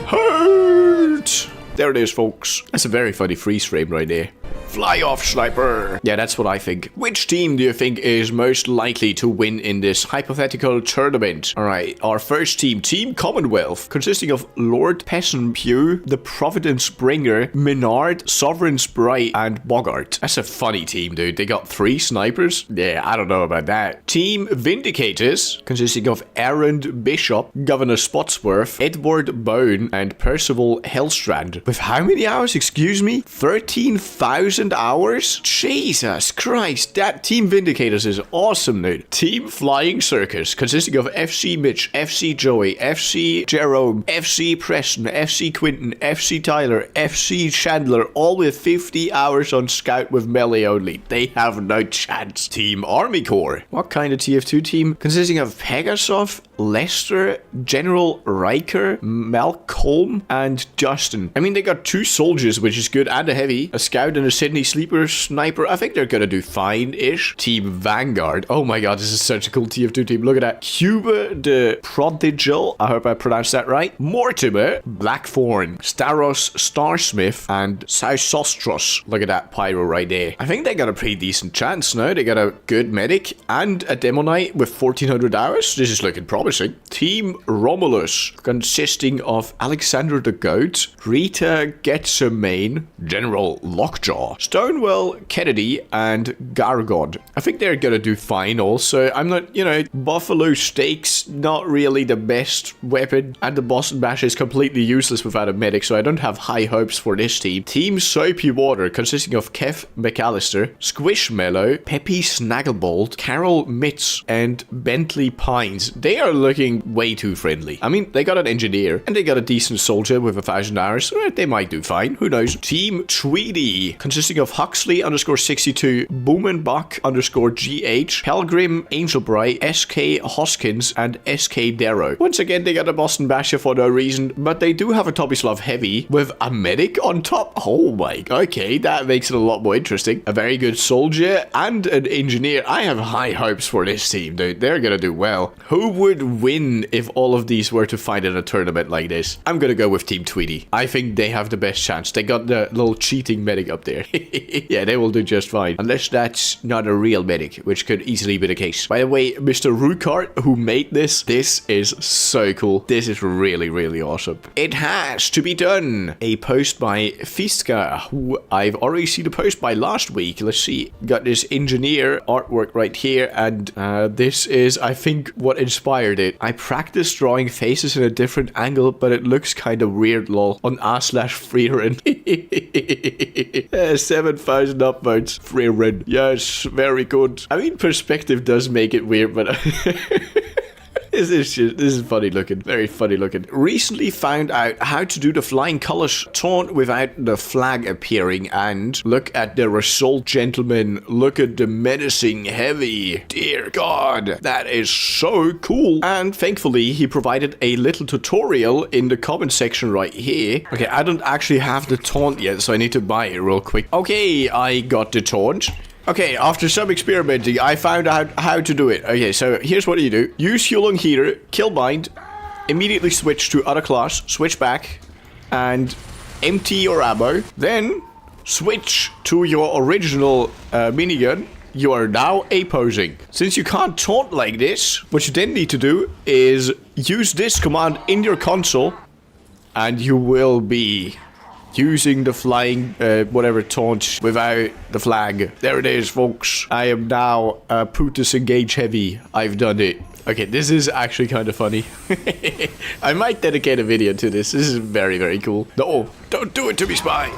Hoot! There it is, folks. That's a very funny freeze frame right there. Fly off, Sniper! Yeah, that's what I think. Which team do you think is most likely to win in this hypothetical tournament? Alright, our first team, Team Commonwealth, consisting of Lord Pew, the Providence Bringer, Menard, Sovereign Sprite, and Bogart. That's a funny team, dude. They got 3 snipers? Yeah, I don't know about that. Team Vindicators, consisting of Aaron Bishop, Governor Spotsworth, Edward Bone, and Percival Hellstrand. With how many hours? Excuse me? 13,000 hours? Jesus Christ, that Team Vindicators is awesome, dude. Team Flying Circus, consisting of FC Mitch, FC Joey, FC Jerome, FC Preston, FC Quinton, FC Tyler, FC Chandler, all with 50 hours on Scout with melee only. They have no chance. Team Army Corps. What kind of TF2 team? Consisting of Pegasov, Lester, General Riker, Malcolm, and Justin. I mean, they got 2 soldiers, which is good, and a heavy, a scout and a Sydney Sleeper sniper. I think they're gonna do fine-ish. Team Vanguard. Oh my god, this is such a cool TF2 team. Look at that. Cuba the Prodigal. I hope I pronounced that right. Mortimer, Blackthorn, Staros, Starsmith, and Sausostros. Look at that pyro right there. I think they got a pretty decent chance now. They got a good medic and a Demo Knight with 1400 hours. This is looking promising. Team Romulus, consisting of Alexander the Goat, Rita Getsamane, General Lockjaw, Stonewall Kennedy, and Gargod. I think they're gonna do fine also. I'm not, you know, Buffalo Steaks, not really the best weapon, and the Boston Bash is completely useless without a medic, so I don't have high hopes for this team. Team Soapy Water, consisting of Kev McAllister, Squishmallow, Peppy Snagglebolt, Carol Mitz, and Bentley Pines. They are looking way too friendly. I mean, they got an engineer, and they got a decent soldier with 1,000 hours. They might do fine, who knows. Team Tweedy, consisting of Huxley _62, Boomenbach _GH, Pelgrim, Angelbright, SK Hoskins, and SK Darrow. Once again, they got a Boston Basher for no reason, but they do have a Topislav Heavy with a medic on top. Oh my, okay, that makes it a lot more interesting. A very good soldier and an engineer. I have high hopes for this team, dude. They're gonna do well. Who would win if all of these were to fight in a tournament like this? I'm gonna go with Team Tweedy. I think they have the best chance. They got the little cheating medic up there. Yeah, they will do just fine. Unless that's not a real medic, which could easily be the case. By the way, Mr. Rukart, who made this is so cool. This is really, really awesome. It has to be done. A post by Fiska, who I've already seen a post by last week. Let's see. Got this engineer artwork right here, and this is, I think, what inspired it. I practiced drawing faces in a different angle, but it looks kind of weird, lol. On r/freerin. 7,000 upvotes. Freerin. Yes, very good. I mean, perspective does make it weird, but this is funny looking. Very funny looking. Recently found out how to do the flying colors taunt without the flag appearing, and look at the result, gentlemen. Look at the menacing heavy. Dear God, that is so cool. And thankfully, he provided a little tutorial in the comment section right here. Okay, I don't actually have the taunt yet, so I need to buy it real quick. Okay, I got the taunt. Okay, after some experimenting, I found out how to do it. Okay, so here's what you do. Use Hulung Heater, kill bind, immediately switch to other class, switch back, and empty your ammo. Then, switch to your original minigun. You are now A-posing. Since you can't taunt like this, what you then need to do is use this command in your console, and you will be using the flying, whatever, taunt without the flag. There it is, folks. I am now Putus Engage Heavy. I've done it. Okay, this is actually kind of funny. I might dedicate a video to this. This is very, very cool. No, don't do it to me, Spy.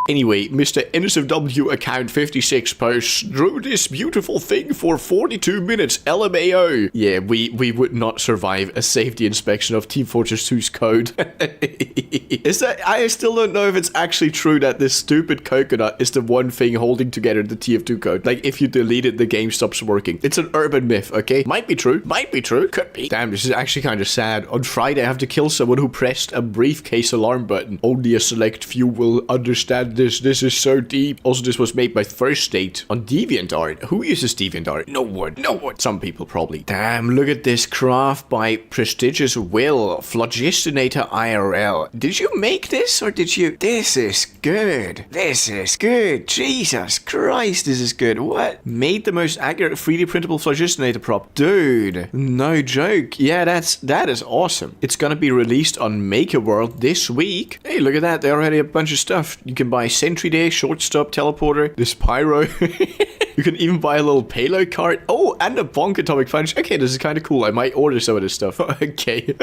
Anyway, Mr. NSFW account 56 posts, drew this beautiful thing for 42 minutes, LMAO. Yeah, we would not survive a safety inspection of Team Fortress 2's code. Is that, I still don't know if it's actually true that this stupid coconut is the one thing holding together the TF2 code. Like, if you delete it, the game stops working. It's an urban myth, okay? Might be true, could be. Damn, this is actually kind of sad. On Friday, I have to kill someone who pressed a briefcase alarm button. Only a select few will understand this. This is so deep. Also, this was made by First State on DeviantArt. Who uses DeviantArt? No one. Some people probably. Damn, look at this craft by Prestigious Will. Phlogistinator IRL. Did you make this or did you? This is good. Jesus Christ, this is good. What? Made the most accurate 3D printable Phlogistinator prop. Dude, no joke. Yeah, that is awesome. It's gonna be released on Maker World this week. Hey, look at that. They already have a bunch of stuff. You can buy Sentry Day, Shortstop, Teleporter, this Pyro. You can even buy a little payload card. Oh, and a Bonk Atomic Punch. Okay, this is kind of cool. I might order some of this stuff. Okay.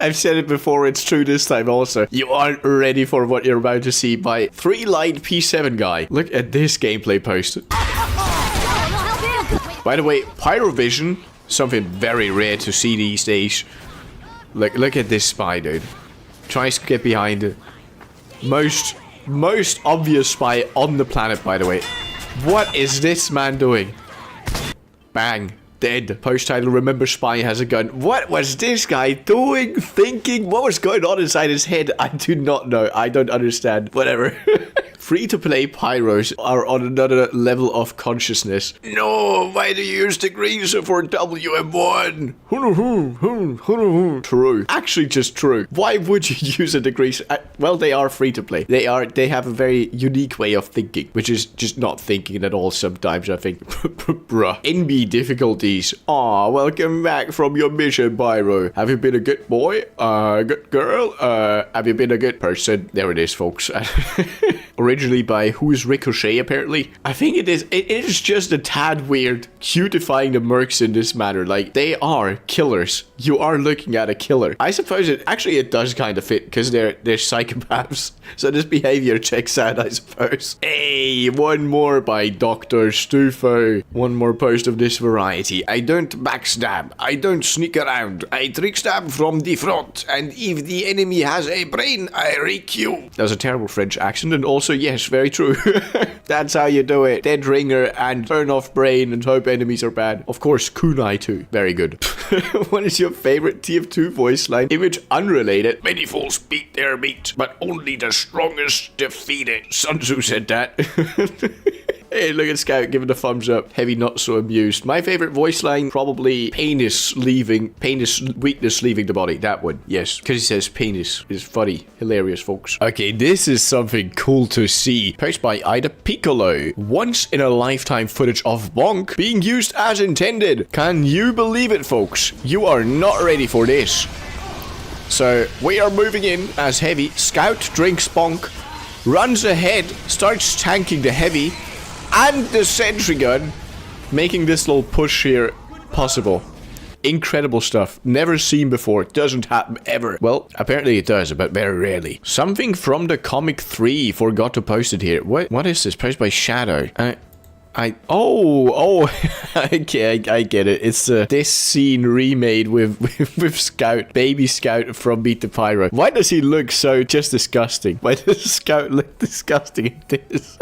I've said it before. It's true this time also. You aren't ready for what you're about to see by 3 Light P7 guy. Look at this gameplay post. By the way, Pyrovision, something very rare to see these days. Look at this spy, dude. Tries to get behind it. Most obvious spy on the planet, by the way. What is this man doing? Bang. Dead. Post title, remember spy has a gun. What was this guy doing? Thinking? What was going on inside his head? I do not know. I don't understand. Whatever. Free-to-play pyros are on another level of consciousness. No, why do you use the greaser for WM1? True. Actually, just true. Why would you use a degreaser? Well, they are free-to-play. They have a very unique way of thinking, which is just not thinking at all sometimes, I think. Bruh. NB difficulties. Aw, welcome back from your mission, Pyro. Have you been a good boy? Good girl? Have you been a good person? There it is, folks. Originally by Who's Ricochet, apparently. I think it is just a tad weird cutifying the mercs in this manner. Like, they are killers. You are looking at a killer. I suppose it does kind of fit because they're psychopaths. So this behavior checks out, I suppose. Hey, one more by Dr. Stufo. One more post of this variety. I don't backstab. I don't sneak around. I trick stab from the front. And if the enemy has a brain, I rake you. That was a terrible French accent, and also, yes, very true. That's how you do it. Dead ringer and turn off brain and hope enemies are bad. Of course, kunai too. Very good. What is your favorite TF2 voice line? Image unrelated. Many fools beat their meat, but only the strongest defeat it. Sun Tzu said that. Hey, look at Scout giving the thumbs up. Heavy not so amused. My favorite voice line, probably weakness leaving the body. That one, yes. Because he says penis is funny. Hilarious, folks. Okay, this is something cool to see. Posted by Ida Piccolo. Once in a lifetime footage of Bonk being used as intended. Can you believe it, folks? You are not ready for this. So, we are moving in as Heavy. Scout drinks Bonk. Runs ahead. Starts tanking the Heavy. And the sentry gun, making this little push here possible. Incredible stuff. Never seen before. Doesn't happen ever. Well, apparently it does, but very rarely. Something from the comic 3. Forgot to post it here. What is this? Posted by Shadow. Okay, I get it. It's this scene remade with Scout, baby Scout from Beat the Pyro. Why does he look so just disgusting? Why does Scout look disgusting in this?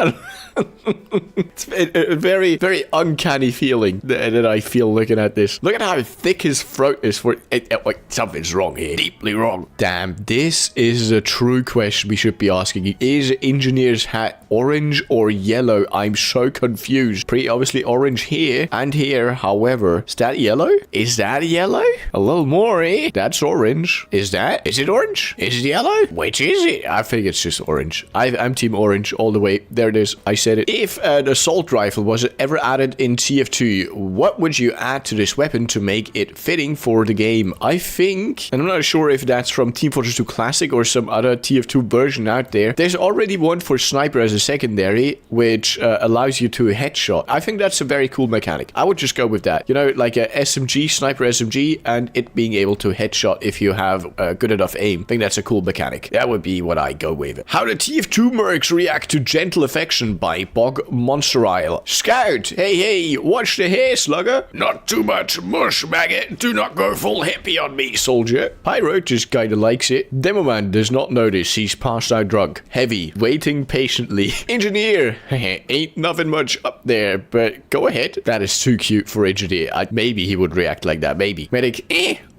It's a very, very uncanny feeling that I feel looking at this. Look at how thick his throat is for it. Something's wrong here. Deeply wrong. Damn, this is a true question we should be asking. Is Engineer's hat orange or yellow? I'm so confused. Pretty obviously orange here and here. However, is that yellow? Is that yellow? A little more, eh? That's orange. Is it orange? Is it yellow? Which is it? I think it's just orange. I'm team orange all the way. There it is. I said it. If an assault rifle was ever added in TF2, what would you add to this weapon to make it fitting for the game? I think, and I'm not sure if that's from Team Fortress 2 Classic or some other TF2 version out there. There's already one for sniper as a secondary, which allows you to head headshot. I think that's a very cool mechanic. I would just go with that. You know, like a SMG, sniper SMG, and it being able to headshot if you have good enough aim. I think that's a cool mechanic. That would be what I go with. How do TF2 mercs react to gentle affection by Bog Monster Isle? Scout, hey, watch the hair, slugger. Not too much mush, maggot. Do not go full hippie on me, soldier. Pyro just kinda likes it. Demoman does not notice he's passed out drunk. Heavy, waiting patiently. Engineer, ain't nothing much up there, but go ahead. That is too cute for Engineer. Maybe he would react like that, maybe. Medic,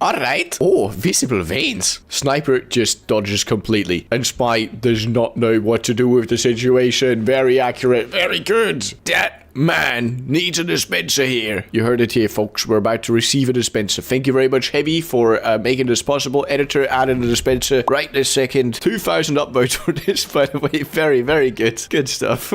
alright. Oh, visible veins. Sniper just dodges completely. And Spy does not know what to do with the situation. Very accurate, very good. That man needs a dispenser here. You heard it here, folks. We're about to receive a dispenser. Thank you very much, Heavy, for making this possible. Editor, added a dispenser right this second. 2,000 upvotes for this, by the way. Very, very good. Good stuff.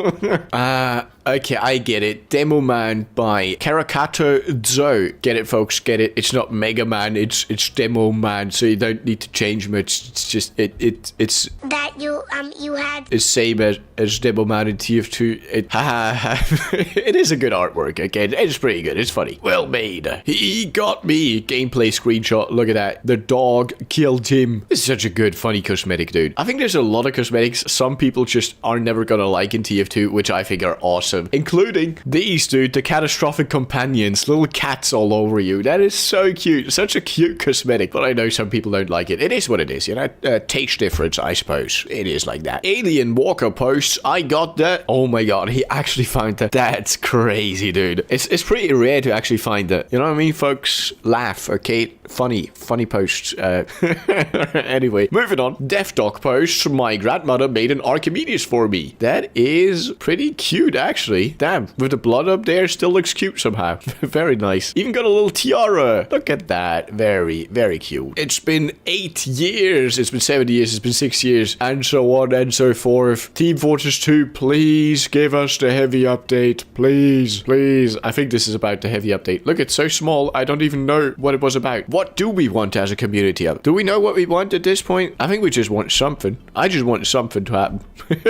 Okay, I get it. Demo Man by Karakato Zo. Get it, folks. Get it. It's not Mega Man. It's Demo Man. So you don't need to change much. It's just it's that you had. It's same as Demo Man in TF2. It is a good artwork. Okay, it's pretty good. It's funny. Well made. He got me. Gameplay screenshot. Look at that. The dog killed him. This is such a good, funny cosmetic, dude. I think there's a lot of cosmetics some people just are never gonna like in TF2, which I think are awesome. Including these, dude, the catastrophic companions, little cats all over you. That is so cute. Such a cute cosmetic, but I know some people don't like it. It is what it is, you know? Taste difference, I suppose. It is like that. Alien Walker posts, I got that. Oh my god, he actually found that. That's crazy, dude. It's pretty rare to actually find that. You know what I mean, folks? Laugh, okay? Funny posts. Anyway, moving on. Deaf Dog posts, my grandmother made an Archimedes for me. That is pretty cute, actually. Damn, with the blood up there, still looks cute somehow. Very nice. Even got a little tiara. Look at that. Very, very cute. It's been 8 years. It's been 7 years. It's been 6 years. And so on and so forth. Team Fortress 2, please give us the heavy update. Please, please. I think this is about the heavy update. Look, it's so small. I don't even know what it was about. What do we want as a community? Do we know what we want at this point? I think we just want something. I just want something to happen.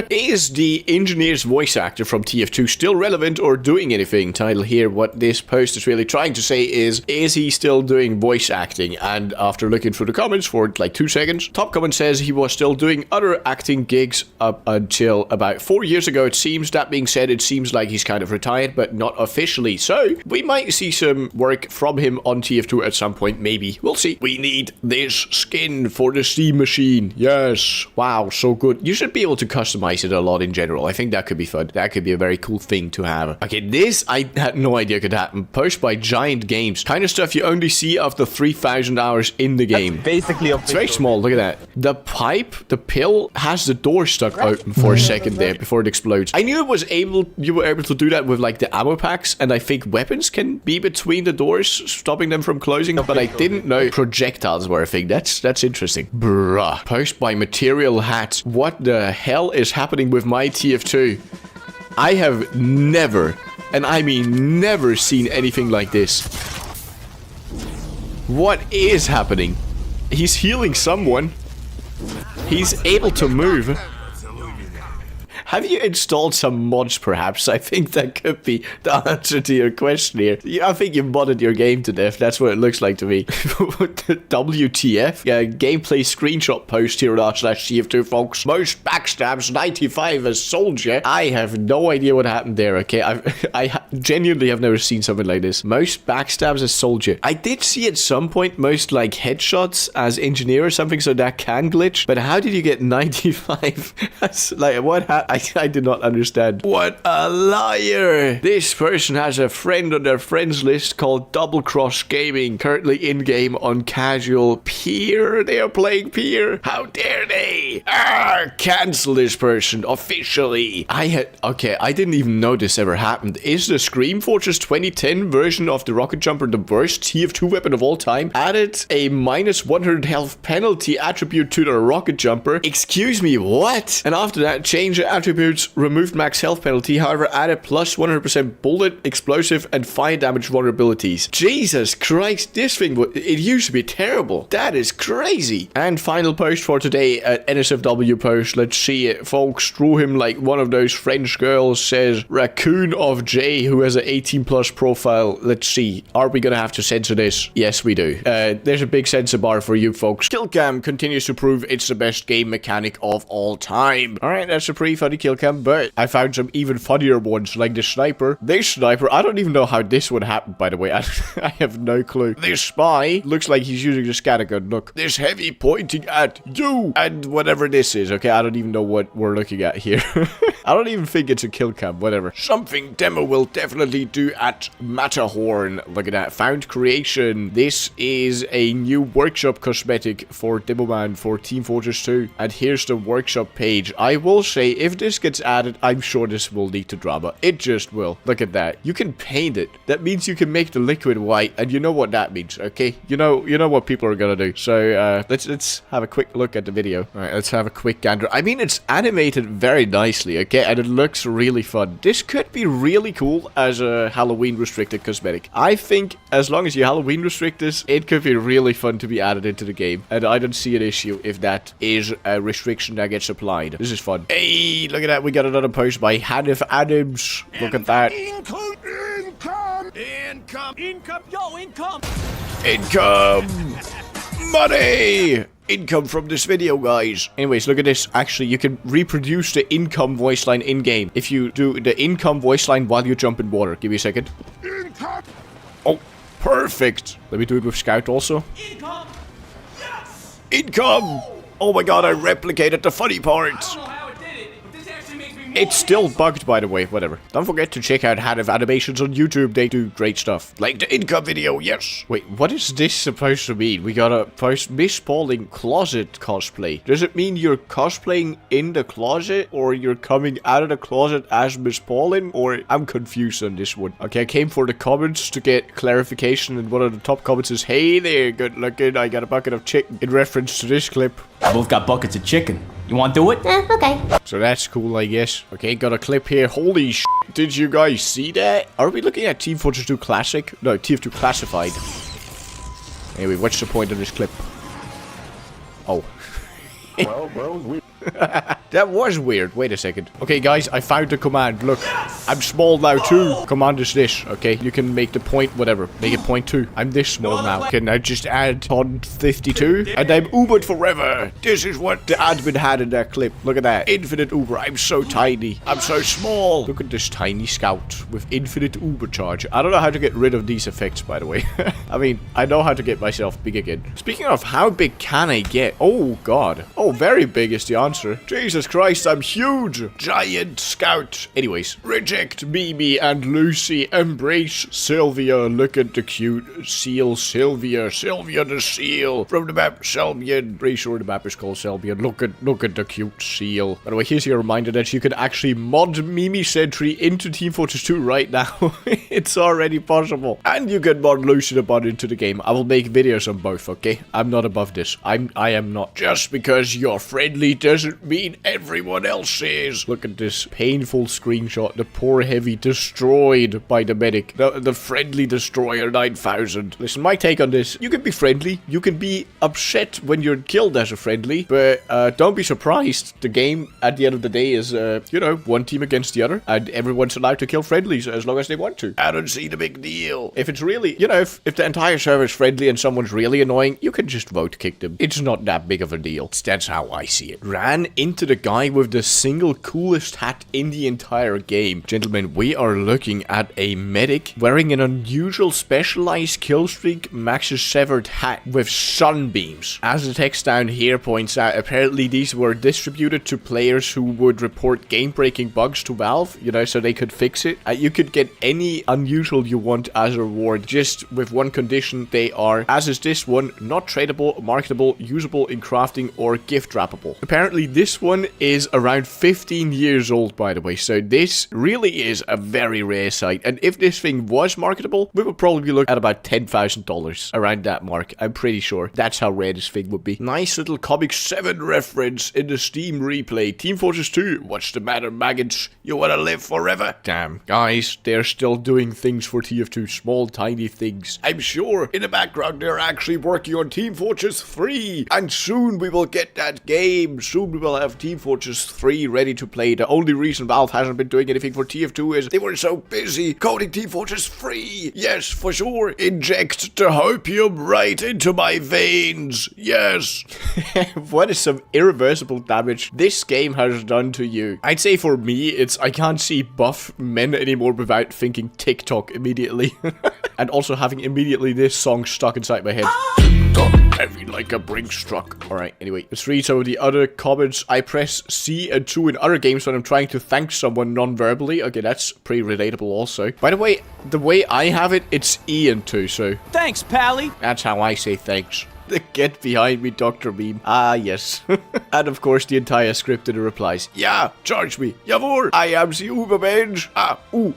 Is the engineer's voice actor from TF2 still relevant or doing anything? Title here. What this post is really trying to say is he still doing voice acting? And after looking through the comments for like 2 seconds, top comment says he was still doing other acting gigs up until about 4 years ago, it seems. That being said, it seems like he's kind of retired, but not officially. So we might see some work from him on TF2 at some point, maybe. We'll see. We need this skin for the Steam machine. Yes. Wow, so good. You should be able to customize it a lot in general. I think that could be fun. That could be a very cool thing to have. Okay, this I had no idea could happen. Post by Giant Games. Kind of stuff you only see after 3,000 hours in the game. That's basically it's very small. Look at that. The pipe, the pill, has the door stuck open for a second there before it explodes. I knew you were able to do that with like the ammo packs, and I think weapons can be between the doors, stopping them from closing, but I didn't know projectiles were a thing. That's interesting. Bruh. Post by Material Hat. What the hell is happening with my TF2? I have never, and I mean never, seen anything like this. What is happening? He's healing someone. He's able to move. Have you installed some mods, perhaps? I think that could be the answer to your question here. I think you modded your game to death. That's what it looks like to me. WTF? Yeah, gameplay screenshot post here on r/TF2, folks. Most backstabs, 95 as soldier. I have no idea what happened there, okay? I genuinely have never seen something like this. Most backstabs as soldier. I did see at some point most, like, headshots as engineer or something, so that can glitch. But how did you get 95? That's, like, what happened? I did not understand. What a liar. This person has a friend on their friends list called Double Cross Gaming, currently in-game on casual. Peer? They are playing Peer? How dare they? Cancel this person officially. Okay, I didn't even know this ever happened. Is the Scream Fortress 2010 version of the rocket jumper the worst TF2 weapon of all time? Added a minus 100 health penalty attribute to the rocket jumper. Excuse me, what? And after that, change the attributes, removed max health penalty, however added plus 100% bullet, explosive, and fire damage vulnerabilities. Jesus Christ, this thing, it used to be terrible. That is crazy. And final post for today, SFW post. Let's see it, folks. Drew him like one of those French girls, says Raccoon of J, who has an 18 plus profile. Let's see. Are we gonna have to censor this? Yes, we do. There's a big censor bar for you folks. Killcam continues to prove it's the best game mechanic of all time. Alright, that's a pretty funny killcam, but I found some even funnier ones, like the sniper. This sniper, I don't even know how this would happen, by the way. I have no clue. This spy looks like he's using the scattergun. Look, this heavy pointing at you and whatever this is. Okay, I don't even know what we're looking at here. I don't even think it's a kill cam, whatever. Something demo will definitely do at Matterhorn. Look at that. Found creation. This is a new workshop cosmetic for Demoman for Team Fortress 2. And here's the workshop page. I will say, if this gets added, I'm sure this will lead to drama. It just will. Look at that. You can paint it. That means you can make the liquid white, and you know what that means, okay? You know what people are gonna do. So, let's have a quick look at the video. Alright, let's have a quick gander. I mean, it's animated very nicely, okay? And it looks really fun. This could be really cool as a Halloween restricted cosmetic. I think as long as you Halloween restrict this, it could be really fun to be added into the game. And I don't see an issue if that is a restriction that gets applied. This is fun. Hey, look at that. We got another post by Hanif Adams. Look at that. Income! Money! Income from this video, guys. Anyways, look at this. Actually, you can reproduce the income voice line in-game. If you do the income voice line while you jump in water. Give me a second. Income! Oh, perfect. Let me do it with Scout also. Income! Yes! Income! Oh my god, I replicated the funny part. I don't know how it did it, but this actually makes me more It's still bugged, by the way. Whatever. Don't forget to check out Hanif Animations on YouTube. They do great stuff. Like the income video, yes. Wait, what is this supposed to mean? We got a post Miss Pauling closet cosplay. Does it mean you're cosplaying in the closet? Or you're coming out of the closet as Miss Pauling? Or I'm confused on this one. Okay, I came for the comments to get clarification. And one of the top comments is, hey there, good looking. I got a bucket of chicken. In reference to this clip. Both got buckets of chicken. You want to do it? Okay. So that's cool, I guess. Okay, got a clip here. Holy sh! Did you guys see that? Are we looking at Team Fortress 2 Classic? No, TF2 Classified. Anyway, what's the point of this clip? Oh. Well, bro, That was weird. Wait a second. Okay, guys, I found the command. Look, I'm small now too. Command is this, okay? You can make the point whatever. Make it 0.2. I'm this small now. Can I just add on 52? And I'm Ubered forever. This is what the admin had in that clip. Look at that. Infinite Uber. I'm so tiny. I'm so small. Look at this tiny Scout with infinite Uber charge. I don't know how to get rid of these effects, by the way. I mean, I know how to get myself big again. Speaking of, how big can I get? Oh, God. Oh, very big is the answer. Jesus Christ, I'm huge. Giant Scout. Anyways, reject Mimi and Lucy. Embrace Sylvia. Look at the cute seal Sylvia. Sylvia the seal. From the map, Selbian. Pretty sure the map is called Selbian. Look at the cute seal. By the way, here's your reminder that you can actually mod Mimi Sentry into Team Fortress 2 right now. It's already possible. And you can mod Lucy the bot into the game. I will make videos on both, okay? I'm not above this. I am not. Just because you're friendly doesn't mean everyone else is. Look at this painful screenshot. The poor heavy destroyed by the medic. The friendly destroyer 9000. Listen, my take on this. You can be friendly. You can be upset when you're killed as a friendly. But don't be surprised. The game at the end of the day is, you know, one team against the other. And everyone's allowed to kill friendlies as long as they want to. I don't see the big deal. If it's really, you know, if the entire server is friendly and someone's really annoying, you can just vote kick them. It's not that big of a deal. That's how I see it. Ran into the guy with the single coolest hat in the entire game. Gentlemen, we are looking at a medic wearing an unusual specialized killstreak Max's severed hat with sunbeams. As the text down here points out, apparently these were distributed to players who would report game-breaking bugs to Valve, you know, so they could fix it. You could get any unusual you want as a reward, just with one condition. They are, as is this one, not tradable, marketable, usable in crafting, or gift wrappable. Apparently this one is around 15 years old, by the way, so this really is a very rare sight. And if this thing was marketable, we would probably look at about $10,000 around that mark. I'm pretty sure that's how rare this thing would be. Nice little Comic 7 reference in the Steam replay. Team Fortress 2, what's the matter, maggots? You wanna live forever? Damn, guys, they're still doing things for TF2, small, tiny things. I'm sure in the background they're actually working on Team Fortress 3, and soon we will get that game. Soon we will have Team Fortress 3 ready to play. The only reason Valve hasn't been doing anything for TF2 is they were so busy coding Team Fortress 3. Yes, for sure. Inject the hopium right into my veins. Yes. What is some irreversible damage this game has done to you? I'd say for me, it's I can't see buff men anymore without thinking TikTok immediately. And also having immediately this song stuck inside my head. Heavy like a brink struck. Alright, anyway, let's read some of the other comments. I press C and 2 in other games when I'm trying to thank someone non-verbally. Okay, that's pretty relatable also. By the way I have it, it's E and 2, so... Thanks, Pally. That's how I say thanks. Get behind me, Dr. Meme. Ah, yes. And of course, the entire script in the replies. Yeah, charge me. Jawohl, I am the Ubermensch. Ah, ooh.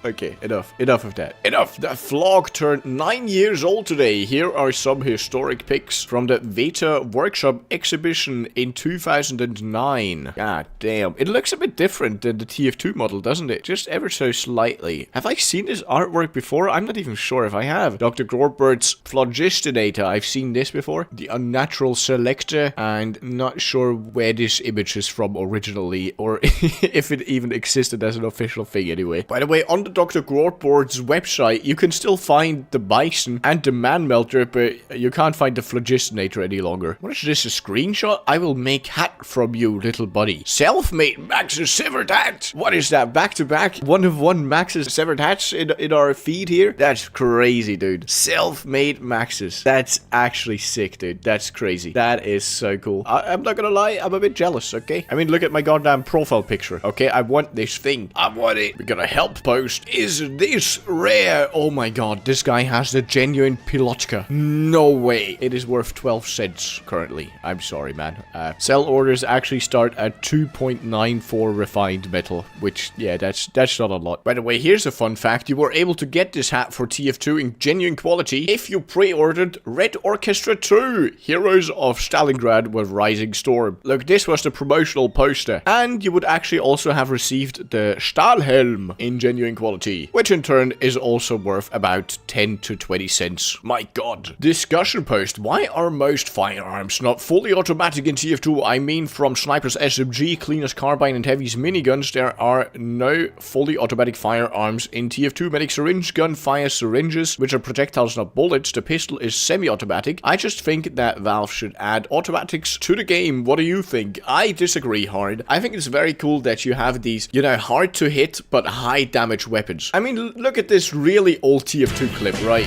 Okay, enough of that. Enough. The vlog turned 9 years old today. Here are some historic pics from the Veta Workshop exhibition in 2009. God damn. It looks a bit different than the TF2 model, doesn't it? Just ever so slightly. Have I seen this artwork before? I'm not even sure if I have. Dr. Grorbert's Phlogistinator. I've seen this before. The Unnatural Selector, and not sure where this image is from originally, or if it even existed as an official thing anyway. By the way, on the Dr. Grorbert's website, you can still find the Bison and the Man Melter, but you can't find the Phlogistinator any longer. What is this, a screenshot? I will make hat from you, little buddy. Self-made Max's severed hat. What is that, back-to-back? One of one Max's severed hats in our feed here? That's crazy, dude. Self-made Max's. That's actually sick, dude. That's crazy. That is so cool. I'm not gonna lie, I'm a bit jealous, okay? I mean, look at my goddamn profile picture, okay? I want this thing. I want it. We got a help post. Is this rare? Oh my god, this guy has the genuine Pilotka. No way. It is worth 12 cents currently. I'm sorry, man. Sell orders actually start at 2.94 refined metal, which, yeah, that's not a lot. By the way, here's a fun fact. You were able to get this hat for TF2 in genuine quality if you pre-ordered Red Orchestra 2, Heroes of Stalingrad with Rising Storm. Look, this was the promotional poster, and you would actually also have received the Stahlhelm in genuine quality, which in turn is also worth about 10 to 20 cents. My god. Discussion post. Why are most firearms not fully automatic in TF2? I mean, from Sniper's SMG, Cleaner's Carbine, and Heavy's miniguns, there are no fully automatic firearms in TF2. Medic Syringe Gun fires syringes, which are projectiles, not bullets. The pistol is semi-automatic. I just think that Valve should add automatics to the game. What do you think? I disagree hard. I think it's very cool that you have these, you know, hard to hit but high damage weapons. I mean, look at this really old TF2 clip, right?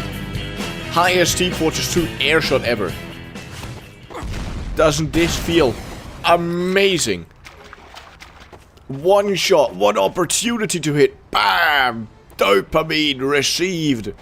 Highest Team Fortress 2 airshot ever. Doesn't this feel amazing? One shot, one opportunity to hit. Bam! Dopamine received.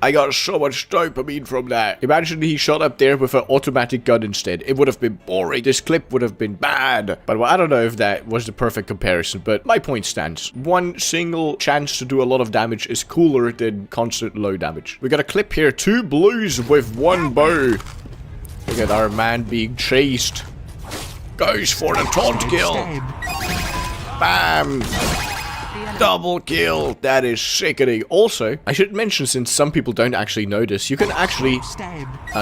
I got so much dopamine from that. Imagine he shot up there with an automatic gun instead. It would have been boring. This clip would have been bad. But well, I don't know if that was the perfect comparison, but my point stands. One single chance to do a lot of damage is cooler than constant low damage. We got a clip here. 2 blues with 1 bow. Look at our man being chased. Goes for the taunt kill. Bam. Double kill. That is sickening. Also, I should mention, since some people don't actually know this, you can actually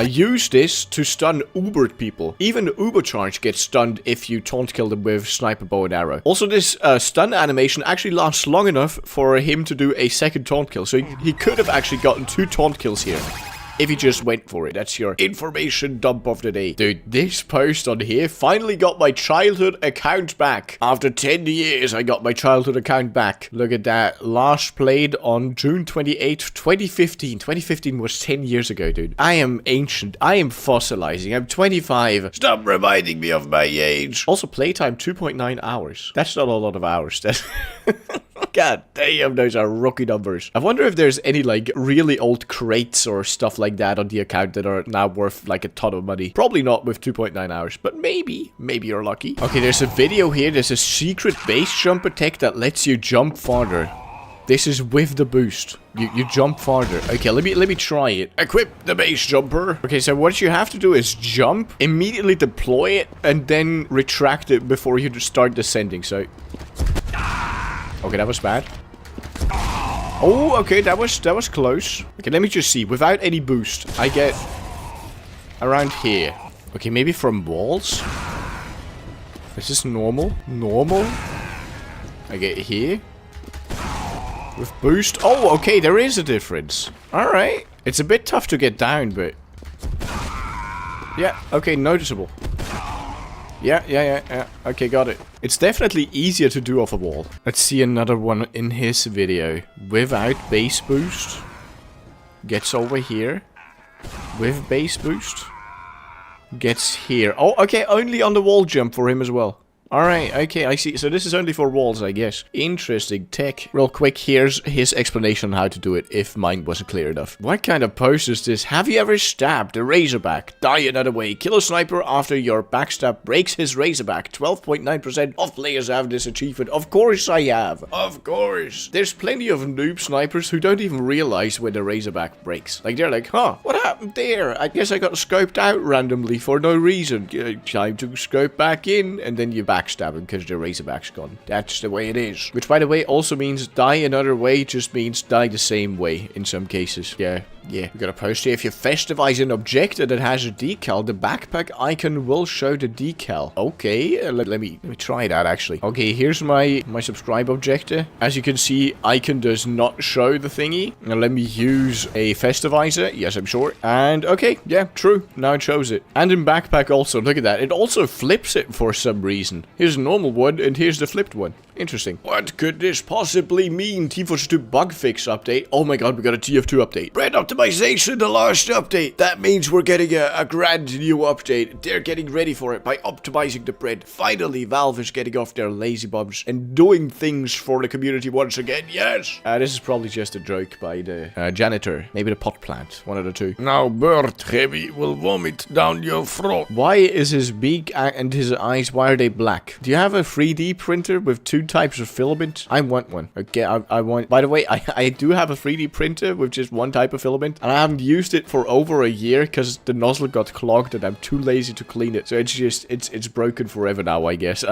use this to stun Ubered people. Even Ubercharge gets stunned if you taunt kill them with sniper bow and arrow. Also, this stun animation actually lasts long enough for him to do a second taunt kill. So he could have actually gotten 2 taunt kills here if he just went for it. That's your information dump of the day. Dude, this post on here finally got my childhood account back. After 10 years, I got my childhood account back. Look at that. Last played on June 28th, 2015. 2015 was 10 years ago, dude. I am ancient. I am fossilizing. I'm 25. Stop reminding me of my age. Also, playtime 2.9 hours. That's not a lot of hours. That's... God damn, those are rookie numbers. I wonder if there's any, like, really old crates or stuff like that on the account that are now worth, like, a ton of money. Probably not with 2.9 hours, but maybe. Maybe you're lucky. Okay, there's a video here. There's a secret base jump attack that lets you jump farther. This is with the boost. You jump farther. Okay, let me try it. Equip the base jumper. Okay, so what you have to do is jump, immediately deploy it, and then retract it before you start descending. So, okay, that was bad. Oh, okay, that was close. Okay, let me just see. Without any boost, I get around here. Okay, maybe from walls. Is this normal? Normal. I get here. With boost. Oh, okay, there is a difference. Alright. It's a bit tough to get down, but... yeah, okay, noticeable. Yeah. Okay, got it. It's definitely easier to do off a wall. Let's see another one in his video. Without base boost. Gets over here. With base boost. Gets here. Oh, okay, only on the wall jump for him as well. Alright, okay, I see. So this is only for walls, I guess. Interesting tech. Real quick, here's his explanation on how to do it, if mine wasn't clear enough. What kind of post is this? Have you ever stabbed a razorback? Die another way. Kill a sniper after your backstab breaks his razorback. 12.9% of players have this achievement. Of course I have. Of course. There's plenty of noob snipers who don't even realize when the razorback breaks. Like, they're like, huh, what happened there? I guess I got scoped out randomly for no reason. Time to scope back in, and then you backstab him because the razorback's gone. That's the way it is. Which, by the way, also means die another way just means die the same way in some cases. Yeah. We got a post here. If you festivize an object that has a decal, the backpack icon will show the decal. Okay, let me try that actually. Okay, here's my subscribe objective. As you can see, icon does not show the thingy. Now let me use a festivizer. Yes, I'm sure. And okay, yeah, true. Now it shows it. And in backpack also, look at that. It also flips it for some reason. Here's a normal one and here's the flipped one. Interesting. What could this possibly mean? TF2 bug fix update. Oh my god, we got a TF2 update. Red optimization, the last update. That means we're getting a grand new update. They're getting ready for it by optimizing the bread. Finally, Valve is getting off their lazy bums and doing things for the community once again. Yes! This is probably just a joke by the janitor. Maybe the pot plant. One of the two. Now Bird Heavy will vomit down your throat. Why is his beak and his eyes, why are they black? Do you have a 3D printer with two types of filament? I want one. Okay, I want... By the way, I do have a 3D printer with just one type of filament, and I haven't used it for over a year because the nozzle got clogged and I'm too lazy to clean it. So it's just... It's broken forever now, I guess.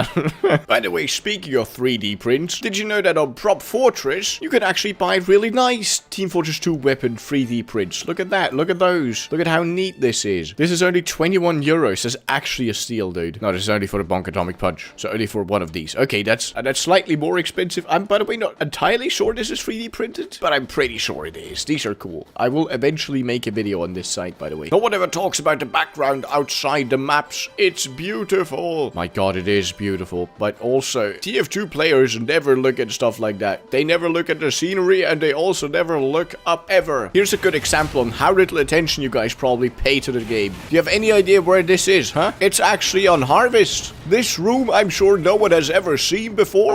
By the way, speaking of 3D prints, did you know that on Prop Fortress, you can actually buy really nice Team Fortress 2 weapon 3D prints? Look at that. Look at those. Look at how neat this is. This is only 21 euros. That's actually a steal, dude. No, this is only for the Bonk Atomic Punch. So only for one of these. Okay, that's slightly more expensive. I'm, by the way, not entirely sure this is 3D printed, but I'm pretty sure it is. These are cool. I will eventually make a video on this site, by the way. No one ever talks about the background outside the maps. It's beautiful. My god, it is beautiful. But also, TF2 players never look at stuff like that. They never look at the scenery, and they also never look up ever. Here's a good example on how little attention you guys probably pay to the game. Do you have any idea where this is, huh? It's actually on Harvest. This room, I'm sure no one has ever seen before.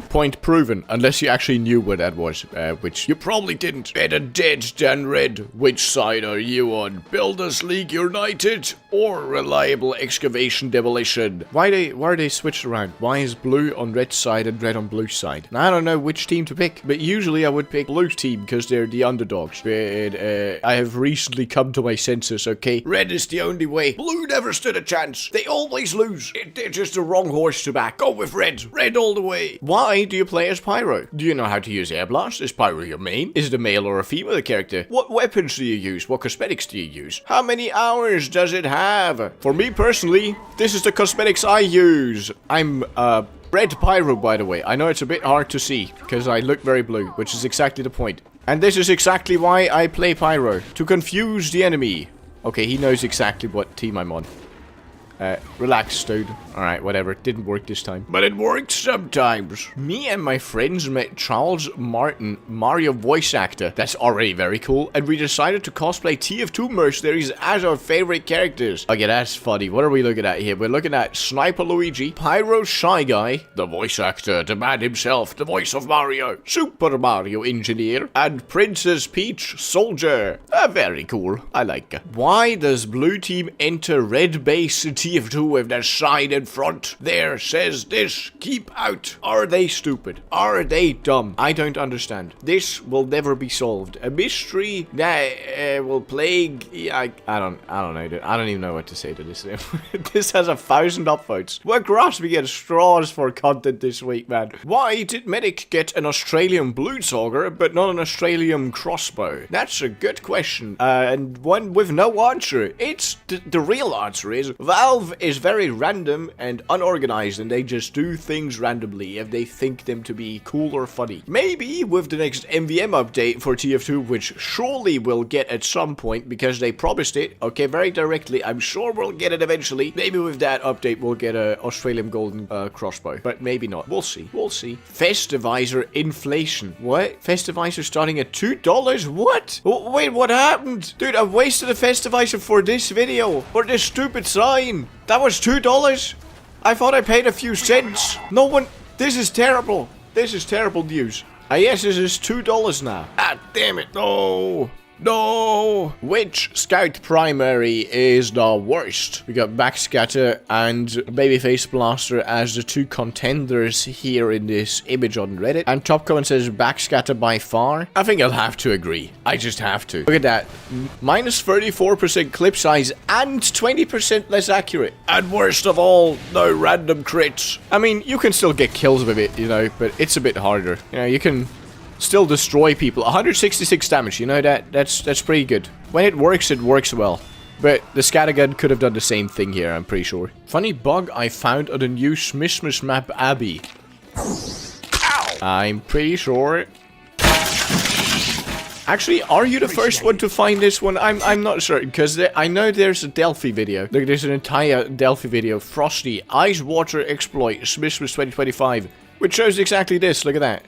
Point proven, unless you actually knew where that was, which you probably didn't. Better dead than red. Which side are you on? Builders League United or Reliable Excavation Demolition? Why are they switched around? Why is blue on red side and red on blue side? Now, I don't know which team to pick, but usually I would pick blue team because they're the underdogs. But I have recently come to my senses, okay? Red is the only way. Blue never stood a chance. They always lose. They're just the wrong horse to back. Go with red. Red all the way. Why do you play as Pyro? Do you know how to use Air Blast? Is Pyro your main? Is it a male or a female character? What weapons do you use? What cosmetics do you use? How many hours does it have? For me personally, this is the cosmetics I use. I'm red Pyro, by the way. I know it's a bit hard to see because I look very blue, which is exactly the point. And this is exactly why I play Pyro. To confuse the enemy. Okay, he knows exactly what team I'm on. Relax, dude. Alright, whatever. Didn't work this time. But it works sometimes. Me and my friends met Charles Martin, Mario voice actor. That's already very cool. And we decided to cosplay TF2 mercenaries as our favorite characters. Okay, that's funny. What are we looking at here? We're looking at Sniper Luigi, Pyro Shy Guy, the voice actor, the man himself, the voice of Mario, Super Mario Engineer, and Princess Peach Soldier. Very cool. I like it. Why does blue team enter red base in TF2 with their sign in front? There says this, keep out. Are they stupid? Are they dumb? I don't understand. This will never be solved. A mystery that will plague... I don't know, dude. I don't even know what to say to this. This has 1,000 upvotes. We're grasping at straws for content this week, man. Why did Medic get an Australian Blutsauger but not an Australian crossbow? That's a good question. And one with no answer. It's the real answer is Valve is very random and unorganized, and they just do things randomly if they think them to be cool or funny. Maybe with the next MVM update for TF2, which surely we'll get at some point because they promised it, okay, very directly. I'm sure we'll get it eventually. Maybe with that update we'll get a Australian golden crossbow, but maybe not. We'll see. We'll see. Festivizer inflation. What? Festivizer starting at $2? What? Wait, what happened? Dude, I wasted a Festivizer for this video. For this stupid sign. That was $2? I thought I paid a few cents. No one... This is terrible. This is terrible news. Yes, this is $2 now. Ah, damn it. No. No! Which Scout Primary is the worst? We got Backscatter and Babyface Blaster as the two contenders here in this image on Reddit. And top comment says Backscatter by far. I think I'll have to agree. I just have to. Look at that. Minus 34% clip size and 20% less accurate. And worst of all, no random crits. I mean, you can still get kills with it, you know, but it's a bit harder. You know, you can... still destroy people. 166 damage, you know, that's pretty good. When it works well. But the scattergun could have done the same thing here, I'm pretty sure. Funny bug I found on the new Smishmas map Abbey. Ow. I'm pretty sure... Actually, are you the first one to find this one? I'm not certain, because I know there's a Delphi video. Look, there's an entire Delphi video. Frosty, Ice Water Exploit, Smishmas 2025. Which shows exactly this, look at that.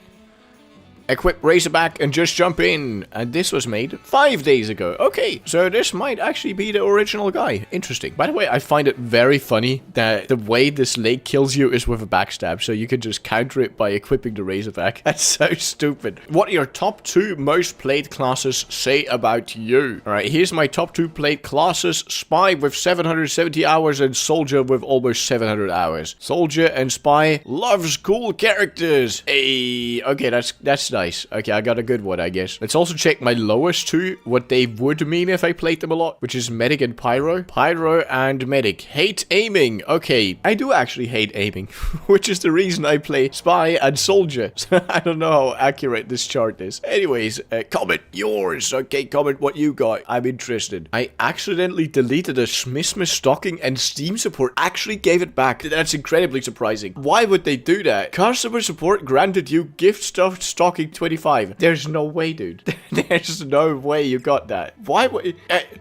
Equip Razorback and just jump in. And this was made 5 days ago. Okay, so this might actually be the original guy. Interesting. By the way, I find it very funny that the way this lake kills you is with a backstab. So you can just counter it by equipping the Razorback. That's so stupid. What your top 2 most played classes say about you? Alright, here's my top 2 played classes. Spy with 770 hours and Soldier with almost 700 hours. Soldier and Spy loves cool characters. Hey, okay, that's nice. Okay, I got a good one, I guess. Let's also check my lowest 2, what they would mean if I played them a lot, which is Medic and Pyro. Pyro and Medic. Hate aiming. Okay, I do actually hate aiming, which is the reason I play Spy and Soldier. So I don't know how accurate this chart is. Anyways, comment yours. Okay, comment what you got. I'm interested. I accidentally deleted a Smishmas stocking and Steam support actually gave it back. That's incredibly surprising. Why would they do that? Customer support granted you gift stuff stocking 25. There's no way, dude. There's no way you got that. Why would...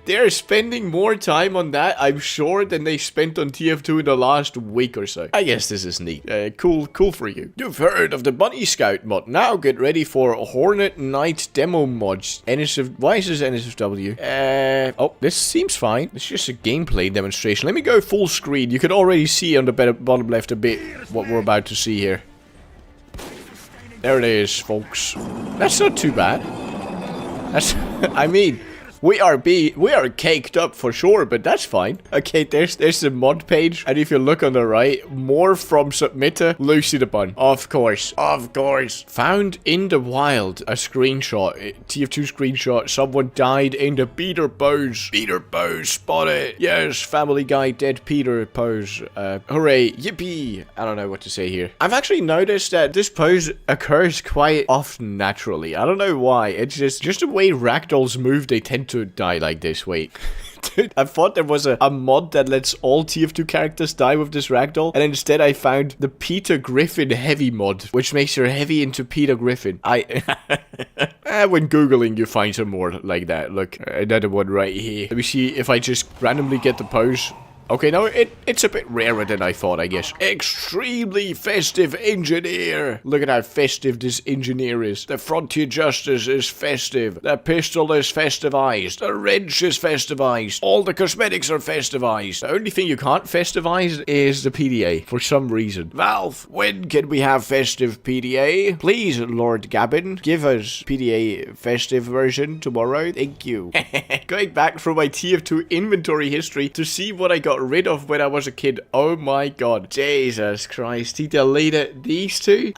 they're spending more time on that, I'm sure, than they spent on TF2 in the last week or so. I guess this is neat. Cool for you. You've heard of the Bunny Scout mod. Now get ready for Hornet Knight demo mods. Why is this NSFW? Oh, this seems fine. It's just a gameplay demonstration. Let me go full screen. You can already see on the bottom left a bit what we're about to see here. There it is, folks. That's not too bad. That's... I mean... We are caked up for sure, but that's fine. Okay, there's the mod page, and if you look on the right, more from Submitter, Lucy the Bun. Of course. Found in the wild, a screenshot, TF2 screenshot, someone died in the Peter pose. Peter pose, spot it. Yes, Family Guy dead Peter pose. Hooray, yippee. I don't know what to say here. I've actually noticed that this pose occurs quite often naturally. I don't know why. It's just the way ragdolls move, they tend to die like this. Wait. Dude, I thought there was a mod that lets all TF2 characters die with this ragdoll, and instead I found the Peter Griffin heavy mod, which makes her heavy into Peter Griffin. When googling you find some more like that. Look, another one right here. Let me see if I just randomly get the pose. Okay, no, it's a bit rarer than I thought, I guess. Extremely festive engineer. Look at how festive this engineer is. The frontier justice is festive. The pistol is festivized. The wrench is festivized. All the cosmetics are festivized. The only thing you can't festivize is the PDA, for some reason. Valve, when can we have festive PDA? Please, Lord Gabbin, give us PDA festive version tomorrow. Thank you. Going back through my TF2 inventory history to see what I got rid of when I was a kid. Oh my god. Jesus Christ. He deleted these two?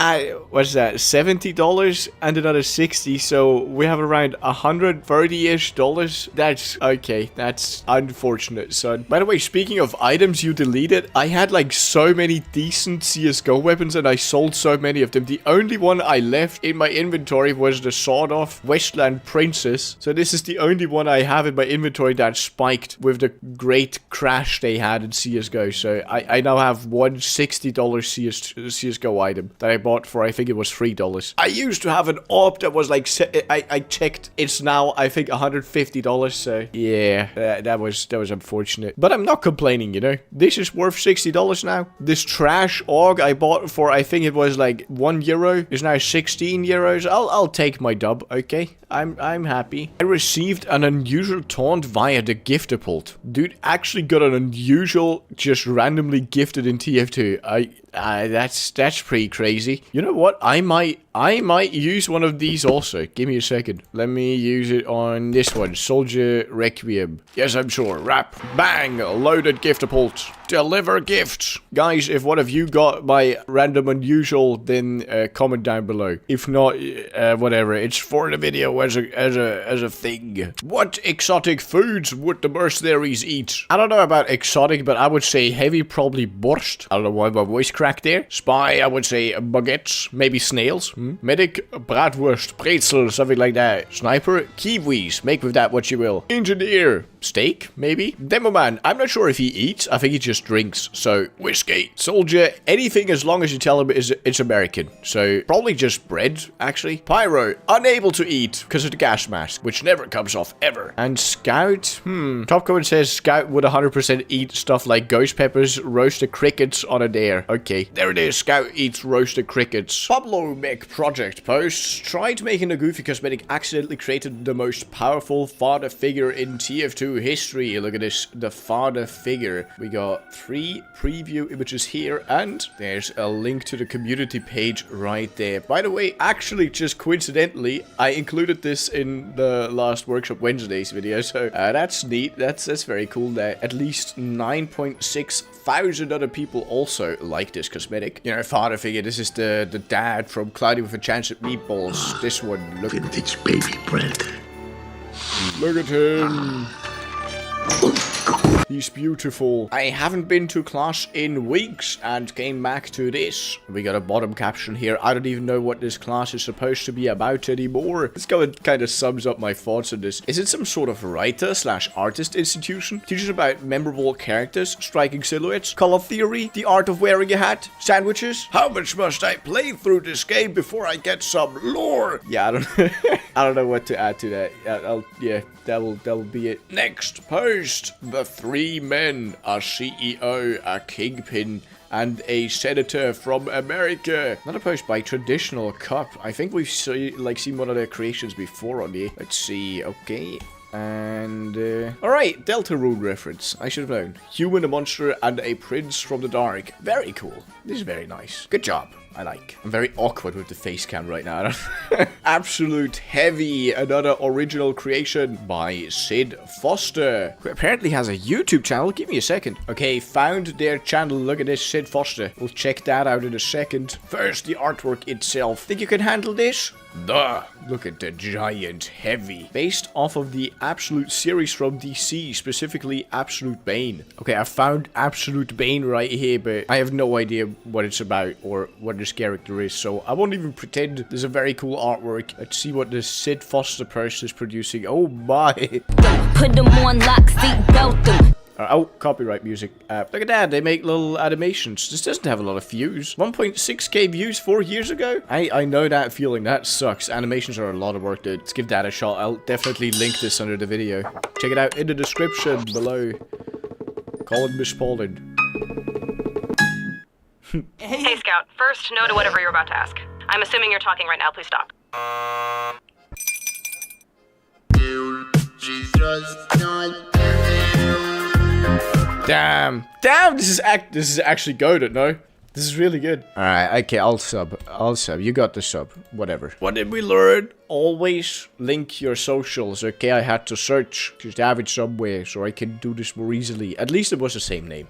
What's that? $70 and another 60. So we have around $130-ish. That's okay. That's unfortunate, son. By the way, speaking of items you deleted, I had like so many decent CSGO weapons and I sold so many of them. The only one I left in my inventory was the sawed-off Westland Princess. So this is the only one I have in my inventory that spiked with the great crash they had in CSGO. So I now have one $60 CSGO item that I bought for, I think it was $3. I used to have an AWP that was like, I checked, it's now I think $150. So yeah, that was unfortunate. But I'm not complaining, you know. This is worth $60 now. This trash AUG I bought for, I think it was like €1 is now 16 euros. I'll take my dub, okay? I'm happy. I received an unusual taunt via the Giftapult. Dude actually got an unusual, just randomly gifted in TF2. That's pretty crazy. You know what? I might use one of these also. Give me a second. Let me use it on this one. Soldier Requiem. Yes, I'm sure. Rap. Bang. Loaded Giftapult. Deliver gifts. Guys, if one of you got my random unusual, then comment down below. If not, whatever. It's for the video as a thing. What exotic foods would the mercenaries eat? I don't know about exotic, but I would say heavy, probably borscht. I don't know why my voice cracked there. Spy, I would say baguettes, maybe snails. Medic, bratwurst, pretzel, something like that. Sniper, kiwis. Make with that what you will. Engineer, steak, maybe. Demoman, I'm not sure if he eats. I think he just drinks. So, whiskey. Soldier, anything as long as you tell him it's American. So, probably just bread, actually. Pyro, unable to eat because of the gas mask, which never comes off ever. And Scout, top comment says Scout would 100% eat stuff like ghost peppers, roasted crickets on a dare. Okay, there it is. Scout eats roasted crickets. Pablo Mech Project posts, tried making a goofy cosmetic, accidentally created the most powerful father figure in TF2 history. Look at this, the father figure. We got 3 preview images here, and there's a link to the community page right there. By the way, actually, just coincidentally, I included this in the last Workshop Wednesdays video, so that's neat. That's very cool that at least 9.6 thousand other people also like this cosmetic. You know, father figure, this is the dad from Cloudy with a Chance at Meatballs. This one, look. Vintage baby bread. Look at him. He's beautiful. I haven't been to class in weeks and came back to this. We got a bottom caption here. I don't even know what this class is supposed to be about anymore. This kind of sums up my thoughts on this. Is it some sort of writer/artist institution? Teaches about memorable characters, striking silhouettes, color theory, the art of wearing a hat, sandwiches? How much must I play through this game before I get some lore? Yeah, I don't know what to add to that. Yeah, that'll be it. Next post. The 3 men, a CEO, a kingpin, and a senator from America. Another post by Traditional Cup. I think we've seen one of their creations before on here. Let's see. Okay. And, alright, Deltarune reference. I should have known. Human, a monster, and a prince from the dark. Very cool. This is very nice. Good job. I like. I'm very awkward with the face cam right now. Absolute Heavy, another original creation by Sid Foster, who apparently has a YouTube channel. Give me a second. Okay, found their channel. Look at this, Sid Foster. We'll check that out in a second. First, the artwork itself. Think you can handle this? Duh. Look at the giant Heavy. Based off of the Absolute series from DC, specifically Absolute Bane. Okay, I found Absolute Bane right here, but I have no idea what it's about or what this character is, so I won't even pretend. There's a very cool artwork. Let's see what this Sid Foster person is producing. Oh my. Put them on lock, seat belt them. Oh, copyright music. Look at that, they make little animations. This doesn't have a lot of views. 1.6k views 4 years ago? I know that feeling, that sucks. Animations are a lot of work, dude. Let's give that a shot. I'll definitely link this under the video. Check it out in the description below. Call it Miss Poland. Hey, Scout. First, no to whatever you're about to ask. I'm assuming you're talking right now. Please stop. Damn. Damn, this is actually goated, no? This is really good. Alright, okay, I'll sub. You got the sub. Whatever. What did we learn? Always link your socials, okay? I had to search just have it somewhere so I can do this more easily. At least it was the same name.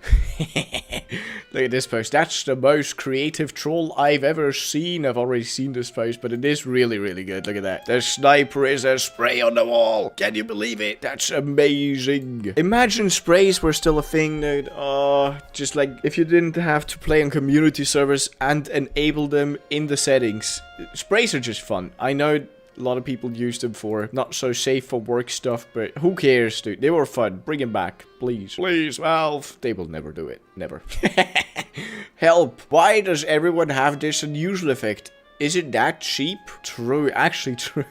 Look at this post. That's the most creative troll I've ever seen. I've already seen this post, but it is really, really good. Look at that. The sniper is a spray on the wall. Can you believe it? That's amazing. Imagine sprays were still a thing, dude. Oh, just like if you didn't have to play on community servers and enable them in the settings. Sprays are just fun. I know a lot of people use them for not so safe for work stuff, but who cares, dude? They were fun. Bring them back, please. Please, Valve. They will never do it. Never. Help. Why does everyone have this unusual effect? Is it that cheap? True, actually true.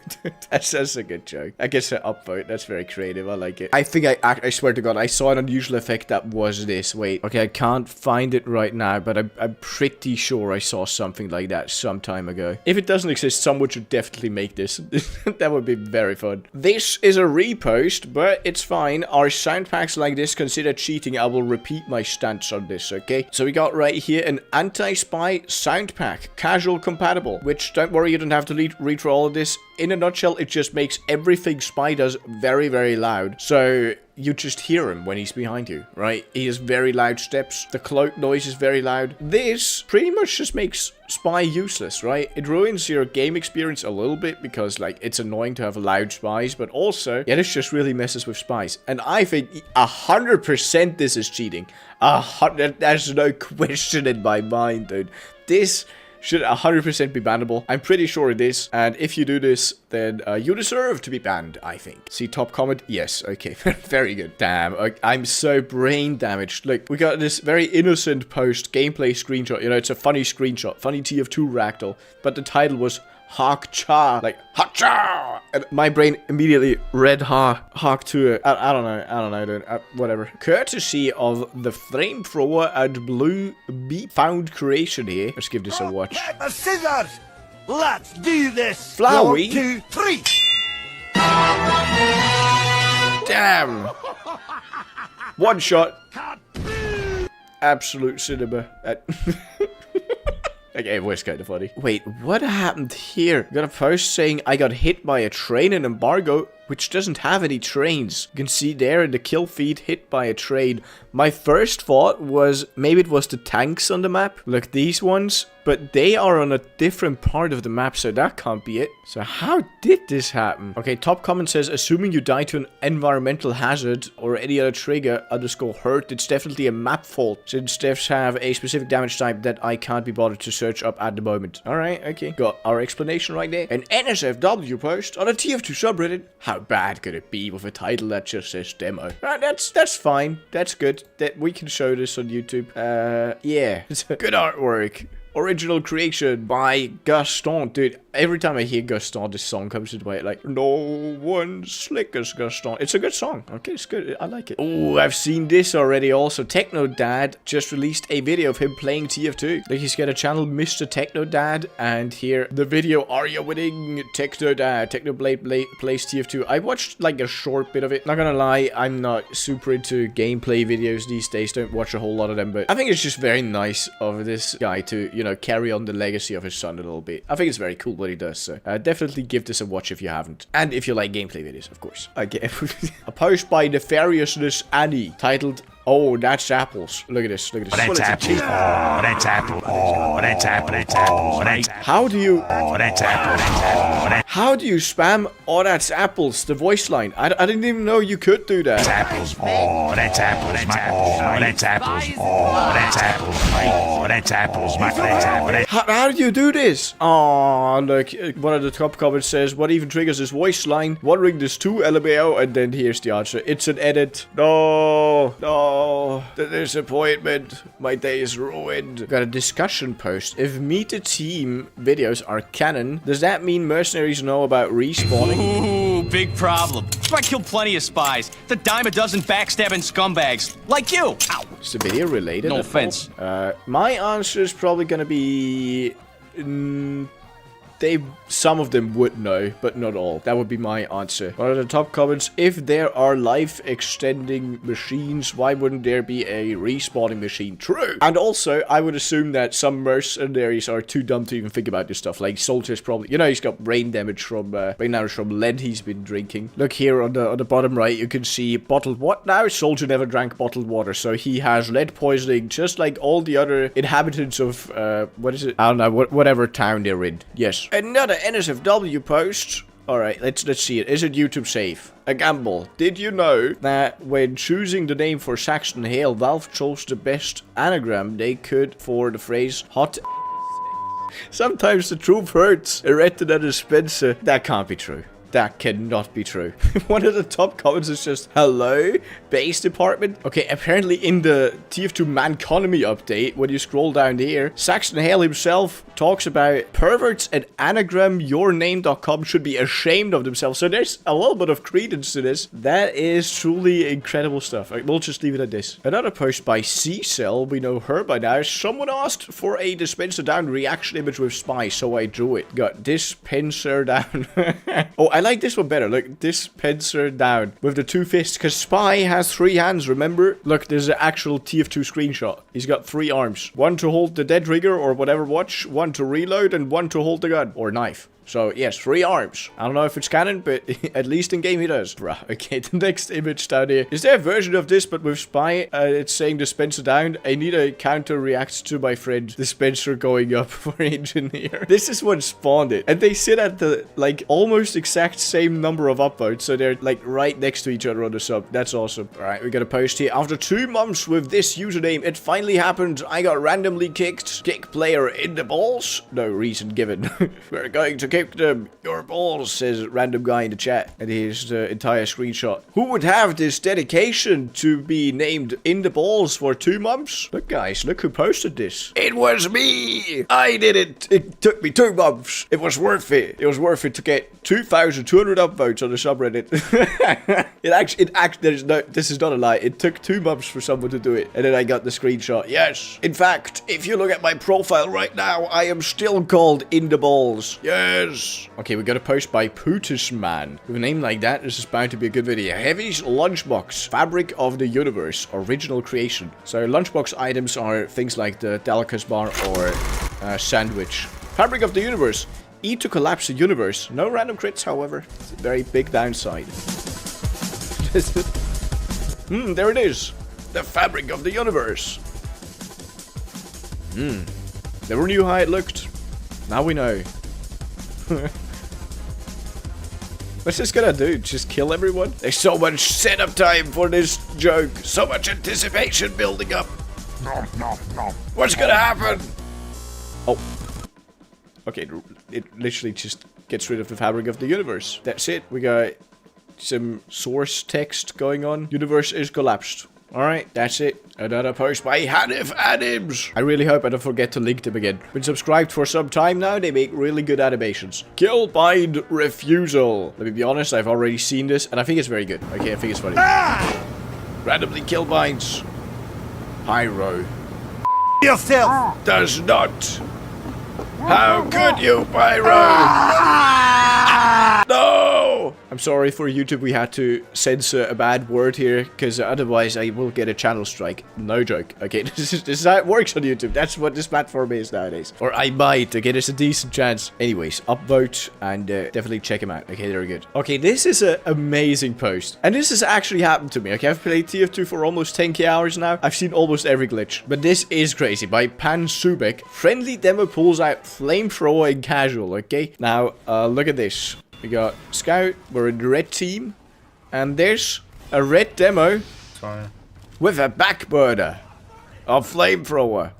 That's a good joke. I guess an upvote. That's very creative. I like it. I think I swear to God, I saw an unusual effect that was this. Wait. Okay, I can't find it right now, but I'm pretty sure I saw something like that some time ago. If it doesn't exist, someone should definitely make this. That would be very fun. This is a repost, but it's fine. Are sound packs like this considered cheating? I will repeat my stance on this, okay? So we got right here an anti-spy sound pack. Casual compatible. Which, don't worry, you don't have to read through all of this. In a nutshell, it just makes everything Spy does very, very loud. So you just hear him when he's behind you, right? He has very loud steps. The cloak noise is very loud. This pretty much just makes Spy useless, right? It ruins your game experience a little bit because, like, it's annoying to have loud spies, but also, yeah, this just really messes with spies. And I think 100% this is cheating. There's no question in my mind, dude. This should 100% be bannable. I'm pretty sure it is. And if you do this, then you deserve to be banned, I think. See top comment? Yes. Okay. Very good. Damn. I'm so brain damaged. Look, we got this very innocent post gameplay screenshot. You know, it's a funny screenshot. Funny TF2 ragdoll. But the title was Hawk Cha. Like, Hawk Cha! And my brain immediately read Hawk to it. I don't know, dude. Whatever. Courtesy of the flamethrower and blue beep found creation here. Let's give this a watch. Scissors! Let's do this! Flowey. 1, 2, 3! Damn! One shot. Absolute cinema. Okay, it was kind of funny. Wait, what happened here? Got a post saying I got hit by a train in Embargo, which doesn't have any trains. You can see there in the kill feed, hit by a train. My first thought was maybe it was the tanks on the map, like these ones, but they are on a different part of the map, so that can't be it. So how did this happen? Okay, top comment says, assuming you die to an environmental hazard or any other trigger _hurt, it's definitely a map fault, since devs have a specific damage type that I can't be bothered to search up at the moment. Alright, okay. Got our explanation right there. An NSFW post on a TF2 subreddit. How bad could it be with a title that just says demo? That's fine. That's good. That we can show this on YouTube. Yeah. Good artwork. Original creation by Gaston. Dude, every time I hear Gaston, this song comes into my head. Like, no one slick as Gaston. It's a good song. Okay, it's good. I like it. Oh, I've seen this already also. Techno Dad just released a video of him playing TF2. Like, he's got a channel, Mr. Techno Dad. And here, the video, Are You Winning? Techno Dad. Techno Blade plays TF2. I watched, like, a short bit of it. Not gonna lie, I'm not super into gameplay videos these days. Don't watch a whole lot of them. But I think it's just very nice of this guy to, you know, carry on the legacy of his son a little bit. I think it's very cool what he does, so definitely give this a watch if you haven't. And if you like gameplay videos, of course. Okay. A post by Nefariousness Annie, titled, Oh, that's apples. Look at this. Look at this. That's apple. Oh, that's apple. Oh, that's apple. That's apple. That's How do you... Oh, that's apple. How do you spam, oh, that's apples, the voice line? I didn't even know you could do that. That's apples. Oh, that's apples. Oh, that's apples. Oh, that's apples. Oh, that's apples. That's apples. How do you do this? Oh, look, one of the top comments says, what even triggers this voice line? Wondering this too, LMAO, and then here's the answer. It's an edit. No, the disappointment. My day is ruined. Got a discussion post. If Meet the Team videos are canon, does that mean mercenaries know about respawning? Ooh, big problem. I killed plenty of spies. The dime a dozen backstabbing scumbags. Like you. Ow. Is the video related? No offense. My answer is probably gonna be... some of them would know, but not all. That would be my answer. One of the top comments, if there are life-extending machines, why wouldn't there be a respawning machine? True! And also, I would assume that some mercenaries are too dumb to even think about this stuff. Like, Soldier's probably... You know, he's got brain damage from lead he's been drinking. Look here on the bottom right, you can see bottled... What now? Soldier never drank bottled water, so he has lead poisoning, just like all the other inhabitants of, what is it? I don't know, whatever town they're in. Yes. Another NSFW post. Alright, let's see it. Is it YouTube safe? A gamble. Did you know that when choosing the name for Saxton Hale, Valve chose the best anagram they could for the phrase hot? Sometimes the truth hurts. Erected at a Spencer. That can't be true. That cannot be true. One of the top comments is just, hello, base department. Okay, apparently in the TF2 Manconomy update, when you scroll down here, Saxton Hale himself talks about perverts at anagramyourname.com should be ashamed of themselves. So there's a little bit of credence to this. That is truly incredible stuff. We'll just leave it at this. Another post by C-Cell, we know her by now. Someone asked for a dispenser down reaction image with spy, so I drew it. Got dispenser down. Oh, I like this one better. Look, dispenser down with the two fists, because spy has 3 hands, remember? Look, there's an actual TF2 screenshot. He's got 3 arms. One to hold the dead trigger or whatever watch, one to reload, and one to hold the gun or knife. So, yes, 3 arms. I don't know if it's canon, but at least in game he does. Bruh. Okay, the next image down here. Is there a version of this, but with spy? It's saying dispenser down. I need a counter react to my friend. Dispenser going up for engineer. This is what spawned it. And they sit at the, like, almost exact same number of upvotes. So they're, like, right next to each other on the sub. That's awesome. Alright, we got a post here. After 2 months with this username, it finally happened. I got randomly kicked. Kick player in the balls. No reason given. We're going to kick them. Your balls, says random guy in the chat. And here's the entire screenshot. Who would have this dedication to be named in the balls for 2 months? Look, guys, look who posted this. It was me! I did it! It took me 2 months. It was worth it. It was worth it to get 2,200 upvotes on the subreddit. This is not a lie. It took 2 months for someone to do it. And then I got the screenshot. Yes. In fact, if you look at my profile right now, I am still called in the balls. Yes. Okay, we got a post by Putisman. With a name like that, this is bound to be a good video. Heavy's Lunchbox, Fabric of the Universe, original creation. So lunchbox items are things like the Delica's bar or sandwich. Fabric of the Universe. E to collapse the universe. No random crits, however. It's a very big downside. There it is. The fabric of the universe. Never knew how it looked. Now we know. What's this gonna do? Just kill everyone? There's so much setup time for this joke. So much anticipation building up. What's gonna happen? Oh. Okay, it literally just gets rid of the fabric of the universe. That's it. We got some source text going on. Universe is collapsed. Alright, that's it. Another post by Hanif Adams. I really hope I don't forget to link them again. Been subscribed for some time now. They make really good animations. Kill bind refusal. Let me be honest, I've already seen this and I think it's very good. Okay, I think it's funny. Randomly kill binds. Pyro. Yourself. Does not. How could you, Pyro? No! I'm sorry for YouTube, we had to censor a bad word here, because otherwise I will get a channel strike. No joke. Okay, this is how it works on YouTube. That's what this platform is nowadays. Or I might. Okay, there's a decent chance. Anyways, upvote and definitely check him out. Okay, they're good. Okay, this is an amazing post. And this has actually happened to me. Okay, I've played TF2 for almost 10k hours now. I've seen almost every glitch. But this is crazy. By Pan Subek. Friendly demo pulls out flamethrower in casual. Okay, now look at this. We got Scout, we're in the red team, and there's a red demo with a backburner, a flamethrower.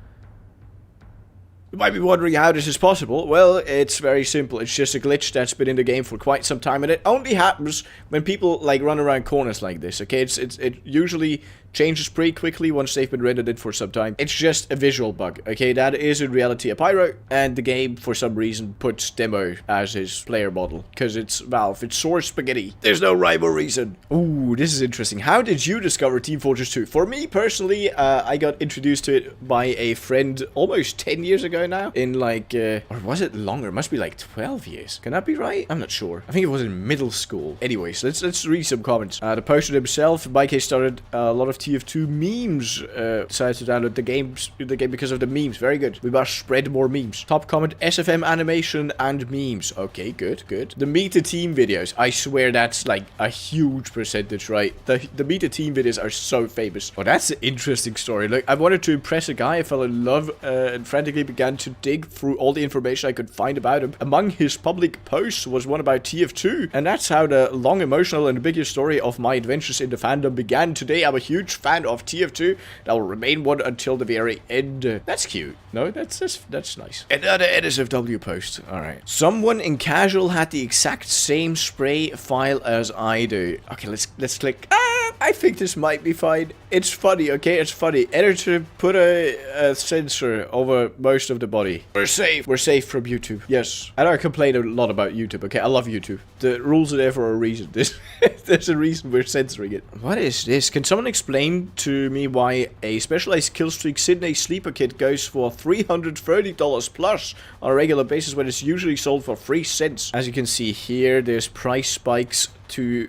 You might be wondering how this is possible. Well, it's very simple. It's just a glitch that's been in the game for quite some time, and it only happens when people like run around corners like this, okay? It usually changes pretty quickly once they've been rendered in for some time. It's just a visual bug, okay? That is in reality a pyro, and the game for some reason puts demo as his player model, because it's Valve, it's source spaghetti. There's no rhyme or reason. Ooh, this is interesting. How did you discover Team Fortress 2? For me personally, I got introduced to it by a friend almost 10 years ago now, in like, or was it longer? It must be like 12 years. Can that be right? I'm not sure. I think it was in middle school. Anyways, let's read some comments. The poster himself, by case, started a lot of TF2 memes. Decided to download the game because of the memes. Very good. We must spread more memes. Top comment, SFM animation and memes. Okay, good, good. The Meet the Team videos. I swear that's like a huge percentage, right? The Meet the Team videos are so famous. Well, that's an interesting story. Look, I wanted to impress a guy. I fell in love and frantically began to dig through all the information I could find about him. Among his public posts was one about TF2, and that's how the long, emotional, and ambiguous story of my adventures in the fandom began. Today, I'm a huge fan of TF2. That will remain one until the very end. That's cute. No, that's nice. Another NSFW post. Alright. Someone in casual had the exact same spray file as I do. Okay, let's click. I think this might be fine. It's funny, okay? It's funny. Editor, put a sensor over most of the body. We're safe. We're safe from YouTube. Yes. I know I complain a lot about YouTube, okay? I love YouTube. The rules are there for a reason. There's a reason we're censoring it. What is this? Can someone explain to me why a specialized killstreak Sydney sleeper kit goes for $330 plus on a regular basis when it's usually sold for 3 cents? As you can see here, there's price spikes to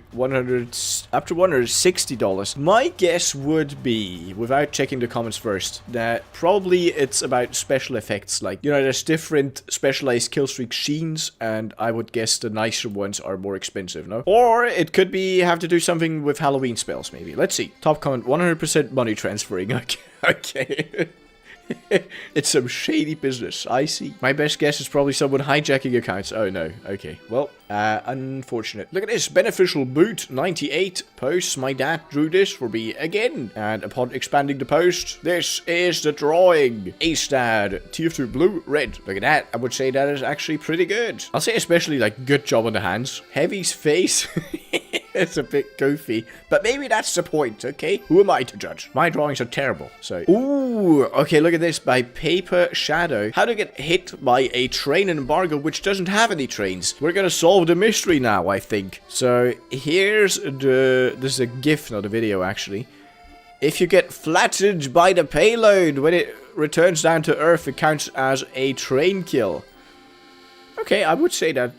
up to $160. My guess would be, without checking the comments first, that probably it's about special effects. Like, you know, there's different specialized killstreak sheens, and I would guess the nicer ones are more expensive, no? Or it could be have to do something with Halloween spells, maybe. Let's see. Top comment, 100% money transferring. Okay. Okay. It's some shady business, I see. My best guess is probably someone hijacking accounts. Oh no, okay. Well, unfortunate. Look at this, Beneficial Boot 98 posts. My dad drew this for me again. And upon expanding the post, this is the drawing. A-Stad, TF2 blue, red. Look at that, I would say that is actually pretty good. I'll say especially like good job on the hands. Heavy's face. It's a bit goofy, but maybe that's the point, okay? Who am I to judge? My drawings are terrible, so... Ooh, okay, look at this. By Paper Shadow. How to get hit by a train embargo which doesn't have any trains. We're gonna solve the mystery now, I think. So, here's the... This is a GIF, not a video, actually. If you get flattened by the payload when it returns down to Earth, it counts as a train kill. Okay, I would say that...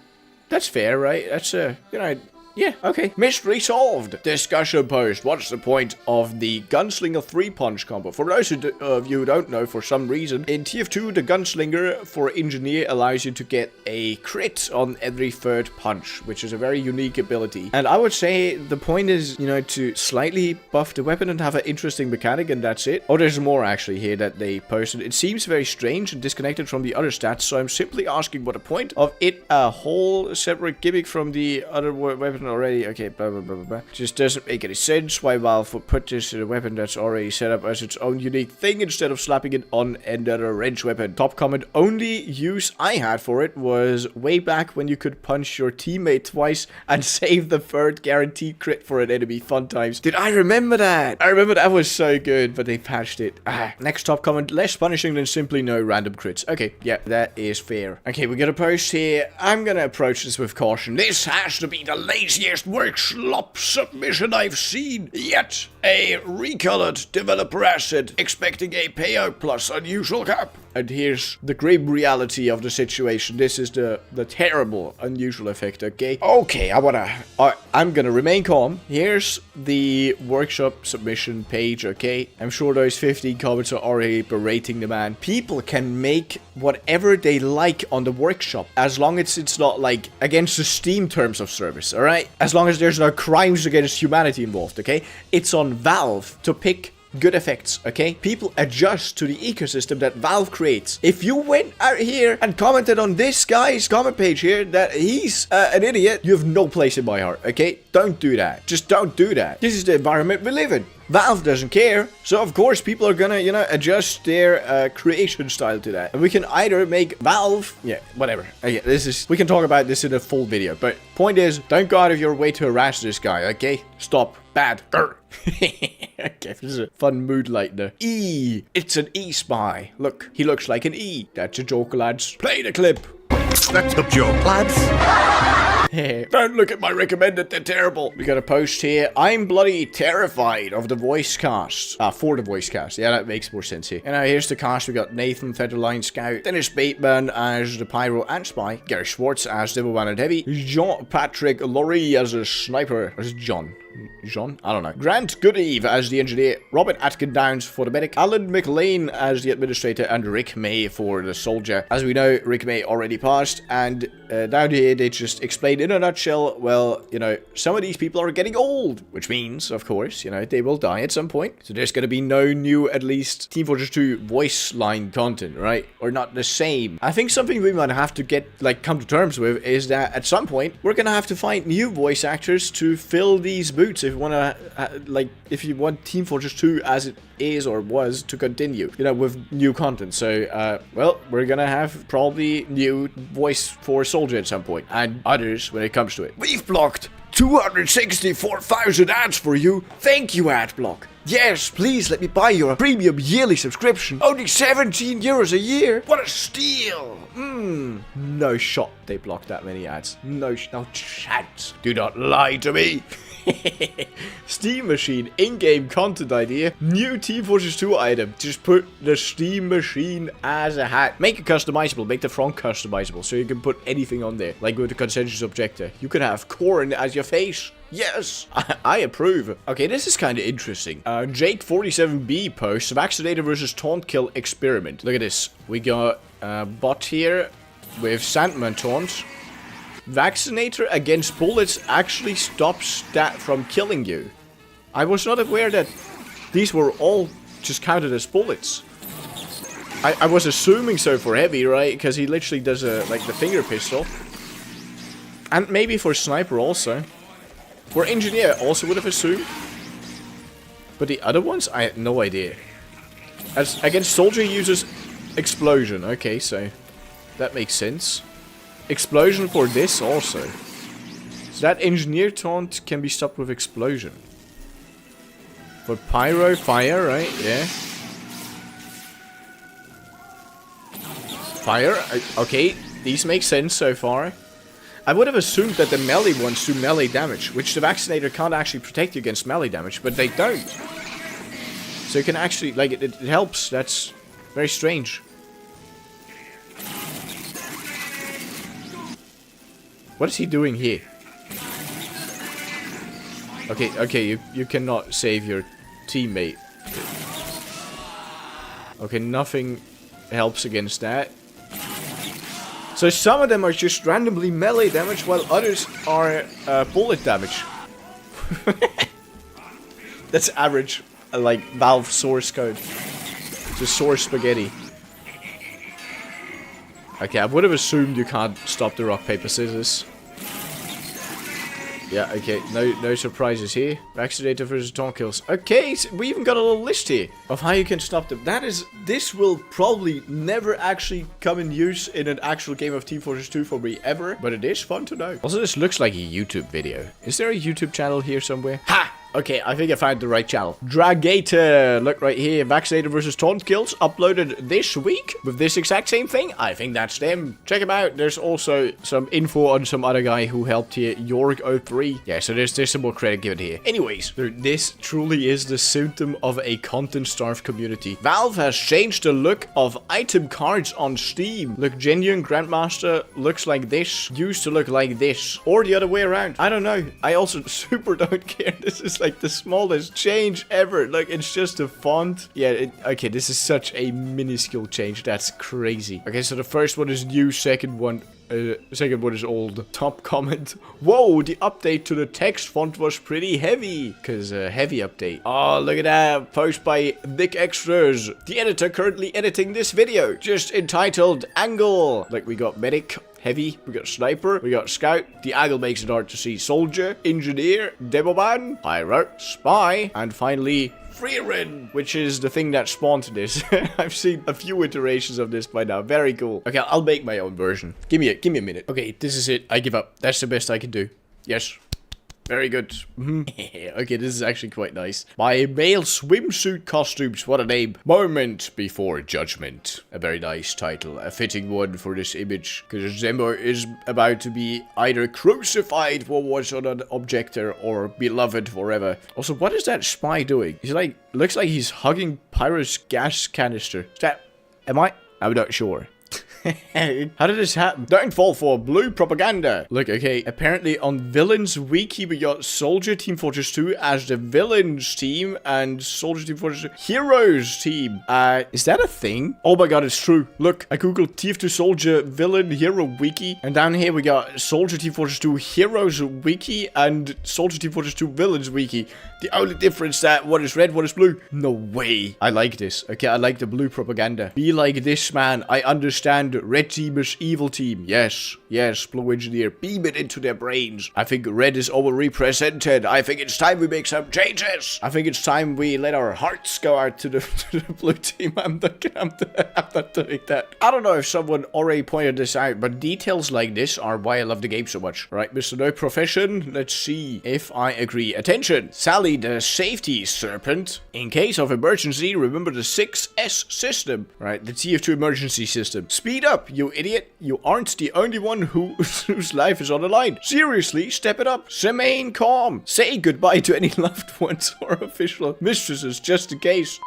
That's fair, right? That's, you know... Yeah, okay. Mystery solved. Discussion post. What's the point of the Gunslinger 3-punch combo? For those of you who don't know, for some reason, in TF2, the Gunslinger for Engineer allows you to get a crit on every 3rd punch, which is a very unique ability. And I would say the point is, you know, to slightly buff the weapon and have an interesting mechanic, and that's it. Oh, there's more actually here that they posted. It seems very strange and disconnected from the other stats, so I'm simply asking what the point of it, a whole separate gimmick from the other weapon already. Okay, blah blah blah blah blah. Just doesn't make any sense why Valve would put this in a weapon that's already set up as its own unique thing instead of slapping it on another wrench weapon. Top comment, only use I had for it was way back when you could punch your teammate twice and save the 3rd guaranteed crit for an enemy. Fun times. Did I remember that? I remember that was so good, but they patched it. Next top comment, less punishing than simply no random crits. Okay, yeah, that is fair. Okay, we got a post here. I'm gonna approach this with caution. This has to be the laziest workshop submission I've seen yet. A recolored developer asset expecting a payout plus unusual cap. And here's the grim reality of the situation. This is the terrible unusual effect, okay? Okay, I'm gonna remain calm. Here's the workshop submission page, okay? I'm sure those 15 comments are already berating the man. People can make whatever they like on the workshop, as long as it's not, like, against the Steam terms of service, alright? As long as there's no crimes against humanity involved, okay? It's on Valve to pick good effects, okay? People adjust to the ecosystem that Valve creates. If you went out here and commented on this guy's comment page here that he's an idiot, you have no place in my heart, okay? Don't do that. Just don't do that. This is the environment we live in. Valve doesn't care, so of course people are gonna, you know, adjust their creation style to that. And we can either make Valve, yeah, whatever. Okay, we can talk about this in a full video, but point is, don't go out of your way to harass this guy, okay? Stop. Bad. Okay, this is a fun mood lightener. E. It's an E-spy. Look, he looks like an E. That's a joke, lads. Play the clip. That's a joke, lads. Don't look at my recommended, they're terrible. We got a post here. I'm bloody terrified of the voice cast. For the voice cast. Yeah, that makes more sense here. And now here's the cast. We got Nathan, Featherline Scout, Dennis Bateman as the Pyro and Spy, Gary Schwartz as Devil One and Heavy, Jean-Patrick Laurie as a Sniper. Or is it John? John? I don't know. Grant Goodeve as the Engineer, Robert Atkin Downs for the Medic, Alan McLean as the Administrator, and Rick May for the Soldier. As we know, Rick May already passed, and down here they just explained in a nutshell, well, you know, some of these people are getting old, which means, of course, you know, they will die at some point. So there's gonna be no new, at least, Team Fortress 2 voice line content, right? Or not the same. I think something we might have to get, like, come to terms with is that at some point, we're gonna have to find new voice actors to fill these boots if you wanna, like, if you want Team Fortress 2 as it is or was to continue, you know, with new content. So, well, we're gonna have probably new voice for Soldier at some point, and others when it comes to it. We've blocked 264,000 ads for you. Thank you, Adblock. Yes, please let me buy your premium yearly subscription. Only 17 euros a year. What a steal. No shot they blocked that many ads. No chance. Do not lie to me. Steam Machine in-game content idea. New Team Fortress 2 item. Just put the Steam Machine as a hat. Make it customizable. Make the front customizable so you can put anything on there. Like with the consensus objector. You could have Corn as your face. Yes, I approve. Okay, this is kind of interesting. Jake47B posts Vaccinator versus Taunt Kill experiment. Look at this. We got a bot here with Sandman Taunt. Vaccinator against bullets actually stops that from killing you. I was not aware that these were all just counted as bullets. I was assuming so for Heavy, right? Because he literally does like the finger pistol. And maybe for Sniper also. For Engineer, also would have assumed. But the other ones, I had no idea. As against Soldier, he uses Explosion. Okay, so that makes sense. Explosion for this also. So that Engineer taunt can be stopped with Explosion. For Pyro, Fire, right? Yeah. Fire, okay. These make sense so far. I would have assumed that the melee ones do melee damage, which the Vaccinator can't actually protect you against melee damage, but they don't. So you can actually, like, it helps. That's very strange. What is he doing here? Okay, you cannot save your teammate. Okay, nothing helps against that. So some of them are just randomly melee damage, while others are bullet damage. That's average, like, Valve source code. Just source spaghetti. Okay, I would have assumed you can't stop the rock, paper, scissors. Yeah, okay, no surprises here. Vaccinator versus taunt kills. Okay, so we even got a little list here of how you can stop them. This will probably never actually come in use in an actual game of Team Fortress 2 for me ever, but it is fun to know. Also, this looks like a YouTube video. Is there a YouTube channel here somewhere? Ha! Okay, I think I found the right channel. Dragator, look right here. Vaccinator versus taunt kills uploaded this week with this exact same thing. I think that's them. Check them out. There's also some info on some other guy who helped here, York03. Yeah, so there's some more credit given here. Anyways, this truly is the symptom of a content-starved community. Valve has changed the look of item cards on Steam. Look, genuine Grandmaster looks like this. Used to look like this. Or the other way around. I don't know. I also super don't care. This is like the smallest change ever. Like, it's just a font. Yeah, okay, this is such a minuscule change. That's crazy. Okay, so the first one is new, second one is old. Top comment. Whoa, the update to the text font was pretty heavy. Because heavy update. Oh, look at that. Post by Nick Extras. The editor currently editing this video. Just entitled Angle. Like, we got Medic. Heavy, we got sniper, we got scout, the angle makes it hard to see, soldier, engineer, demoman, pyro, spy, and finally frfr, which is the thing that spawned this. I've seen a few iterations of this by now. Very cool. Okay, I'll make my own version. Give me a minute. Okay, this is it. I give up. That's the best I can do. Yes. Very good. Okay, this is actually quite nice. My male swimsuit costumes. What a name. Moment before judgment. A very nice title. A fitting one for this image. Because Zemo is about to be either crucified for what's on an objector or beloved forever. Also, what is that spy doing? He's like, looks like he's hugging Pyro's gas canister. Is that... Am I? I'm not sure. How did this happen? Downfall for blue propaganda. Look, okay, apparently on Villains Wiki, we got Soldier Team Fortress 2 as the Villains team and Soldier Team Fortress 2 Heroes team. Is that a thing? Oh my god, it's true. Look, I googled TF2 Soldier Villain Hero Wiki, and down here we got Soldier Team Fortress 2 Heroes Wiki and Soldier Team Fortress 2 Villains Wiki. The only difference that one is red, one is blue. No way. I like this. Okay, I like the blue propaganda. Be like this, man. I understand. Red team is evil team. Yes, yes, blue engineer. Beam it into their brains. I think red is overrepresented. I think it's time we make some changes. I think it's time we let our hearts go out to the blue team. I'm not doing that. I don't know if someone already pointed this out, but details like this are why I love the game so much. Right, Mr. No Profession. Let's see if I agree. Attention, Sally the safety serpent. In case of emergency, remember the 6S system. Right, the TF2 emergency system. Speed up, you idiot. You aren't the only one whose life is on the line. Seriously, step it up. Remain calm. Say goodbye to any loved ones or official mistresses just in case.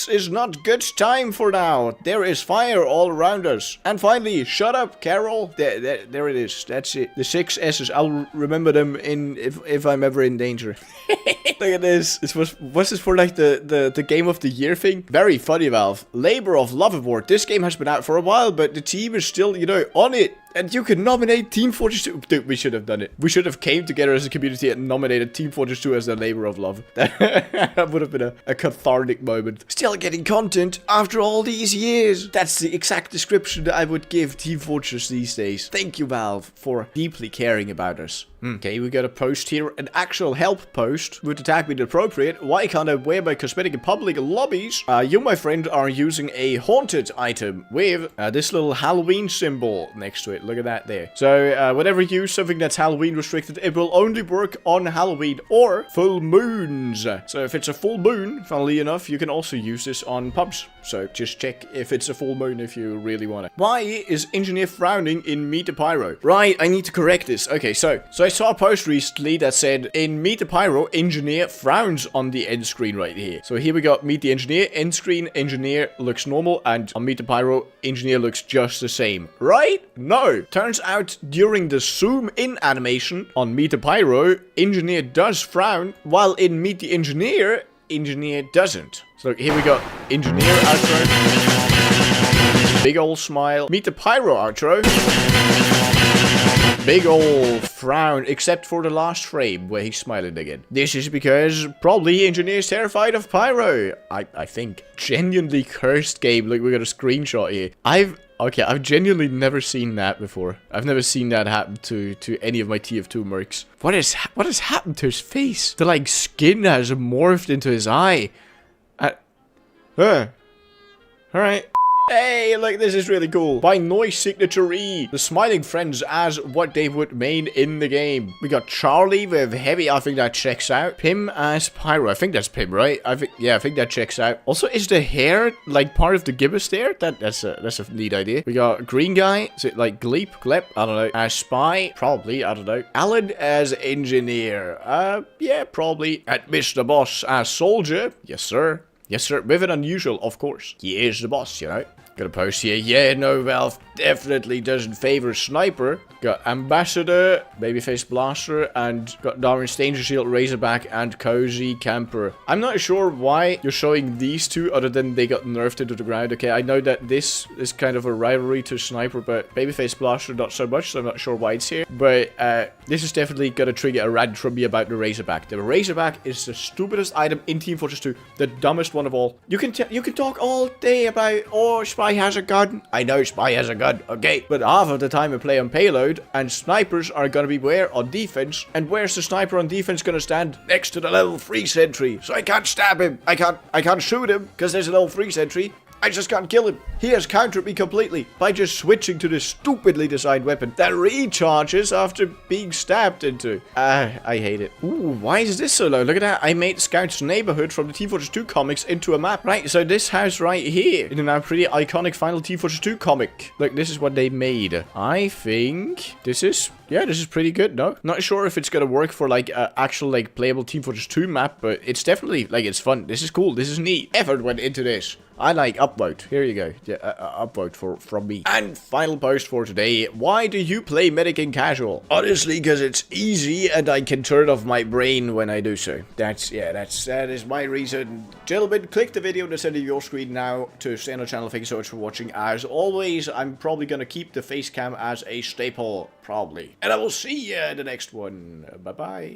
Is not good time for now. There is fire all around us. And finally, shut up, Carol. There it is. That's it. The 6 S's. I'll remember them in if I'm ever in danger. Look at this. Was this for like the game of the year thing? Very funny, Valve. Labor of Love Award. This game has been out for a while, but the team is still, you know, on it. And you can nominate Team Fortress 2. Dude, we should have done it. We should have came together as a community and nominated Team Fortress 2 as the labor of love. That would have been a cathartic moment. Still getting content after all these years. That's the exact description that I would give Team Fortress these days. Thank you, Valve, for deeply caring about us. Okay, we got a post here, an actual help post. Would the tag be appropriate? Why can't I wear my cosmetic in public lobbies? You, my friend, are using a haunted item with this little Halloween symbol next to it. Look at that there. So, whenever you use something that's Halloween restricted, it will only work on Halloween or full moons. So, if it's a full moon, funnily enough, you can also use this on pubs. So, just check if it's a full moon if you really want it. Why is Engineer frowning in Meet the Pyro? Right, I need to correct this. Okay, so I saw a post recently that said, in Meet the Pyro, Engineer frowns on the end screen right here. So here we got Meet the Engineer, end screen, Engineer looks normal, and on Meet the Pyro, Engineer looks just the same. Right? No. Turns out, during the zoom in animation on Meet the Pyro, Engineer does frown, while in Meet the Engineer, Engineer doesn't. So here we got Engineer outro. Big ol' smile. Meet the Pyro outro. Big ol' frown, except for the last frame where he's smiling again. This is because probably Engineer's terrified of Pyro. I think. Genuinely cursed game. Look, we got a screenshot here. I've genuinely never seen that before. I've never seen that happen to any of my TF2 mercs. What has happened to his face? The like skin has morphed into his eye. Alright. Hey, look, this is really cool. By noise signature E, the smiling friends as what they would main in the game. We got Charlie with Heavy, I think that checks out. Pim as Pyro, I think that's Pim, right? I think that checks out. Also, is the hair like part of the gibbous there? That's a neat idea. We got Green Guy, is it like Glep? I don't know. As Spy, probably, I don't know. Alan as Engineer, yeah, probably. And Mr. Boss as Soldier, yes sir. Yes, sir. With an unusual, of course. He is the boss, you know. Got a post here. Yeah, no, Valve definitely doesn't favor Sniper. Got Ambassador, Babyface Blaster, and got Darwin's Danger Shield, Razorback, and Cozy Camper. I'm not sure why you're showing these two other than they got nerfed into the ground. Okay, I know that this is kind of a rivalry to Sniper, but Babyface Blaster not so much, so I'm not sure why it's here. But this is definitely gonna trigger a rant from me about the Razorback. The Razorback is the stupidest item in Team Fortress 2, the dumbest one of all. You can talk all day about, oh, Spy has a gun. I know Spy has a gun, okay. But half of the time I play on payload, and snipers are gonna be where? On defense. And where's the sniper on defense gonna stand? Next to the level 3 sentry. So I can't stab him. I can't shoot him, because there's a level 3 sentry. I just can't kill him. He has countered me completely by just switching to this stupidly designed weapon that recharges after being stabbed into. I hate it. Ooh, why is this so low? Look at that. I made Scout's Neighborhood from the T-Fortress 2 comics into a map. Right, so this house right here in a pretty iconic final T-Fortress 2 comic. Look, this is what they made. I think this is... yeah, this is pretty good, no? Not sure if it's gonna work for, like, actual, like, playable Team Fortress 2 map, but it's definitely, like, it's fun. This is cool. This is neat. Effort went into this. I like upvote. Here you go. Yeah, upvote from me. And final post for today. Why do you play Medic in Casual? Honestly, because it's easy and I can turn off my brain when I do so. That is my reason. Gentlemen, click the video in the center of your screen now to stay on the channel. Thank you so much for watching. As always, I'm probably gonna keep the face cam as a staple. Probably. And I will see you in the next one. Bye-bye.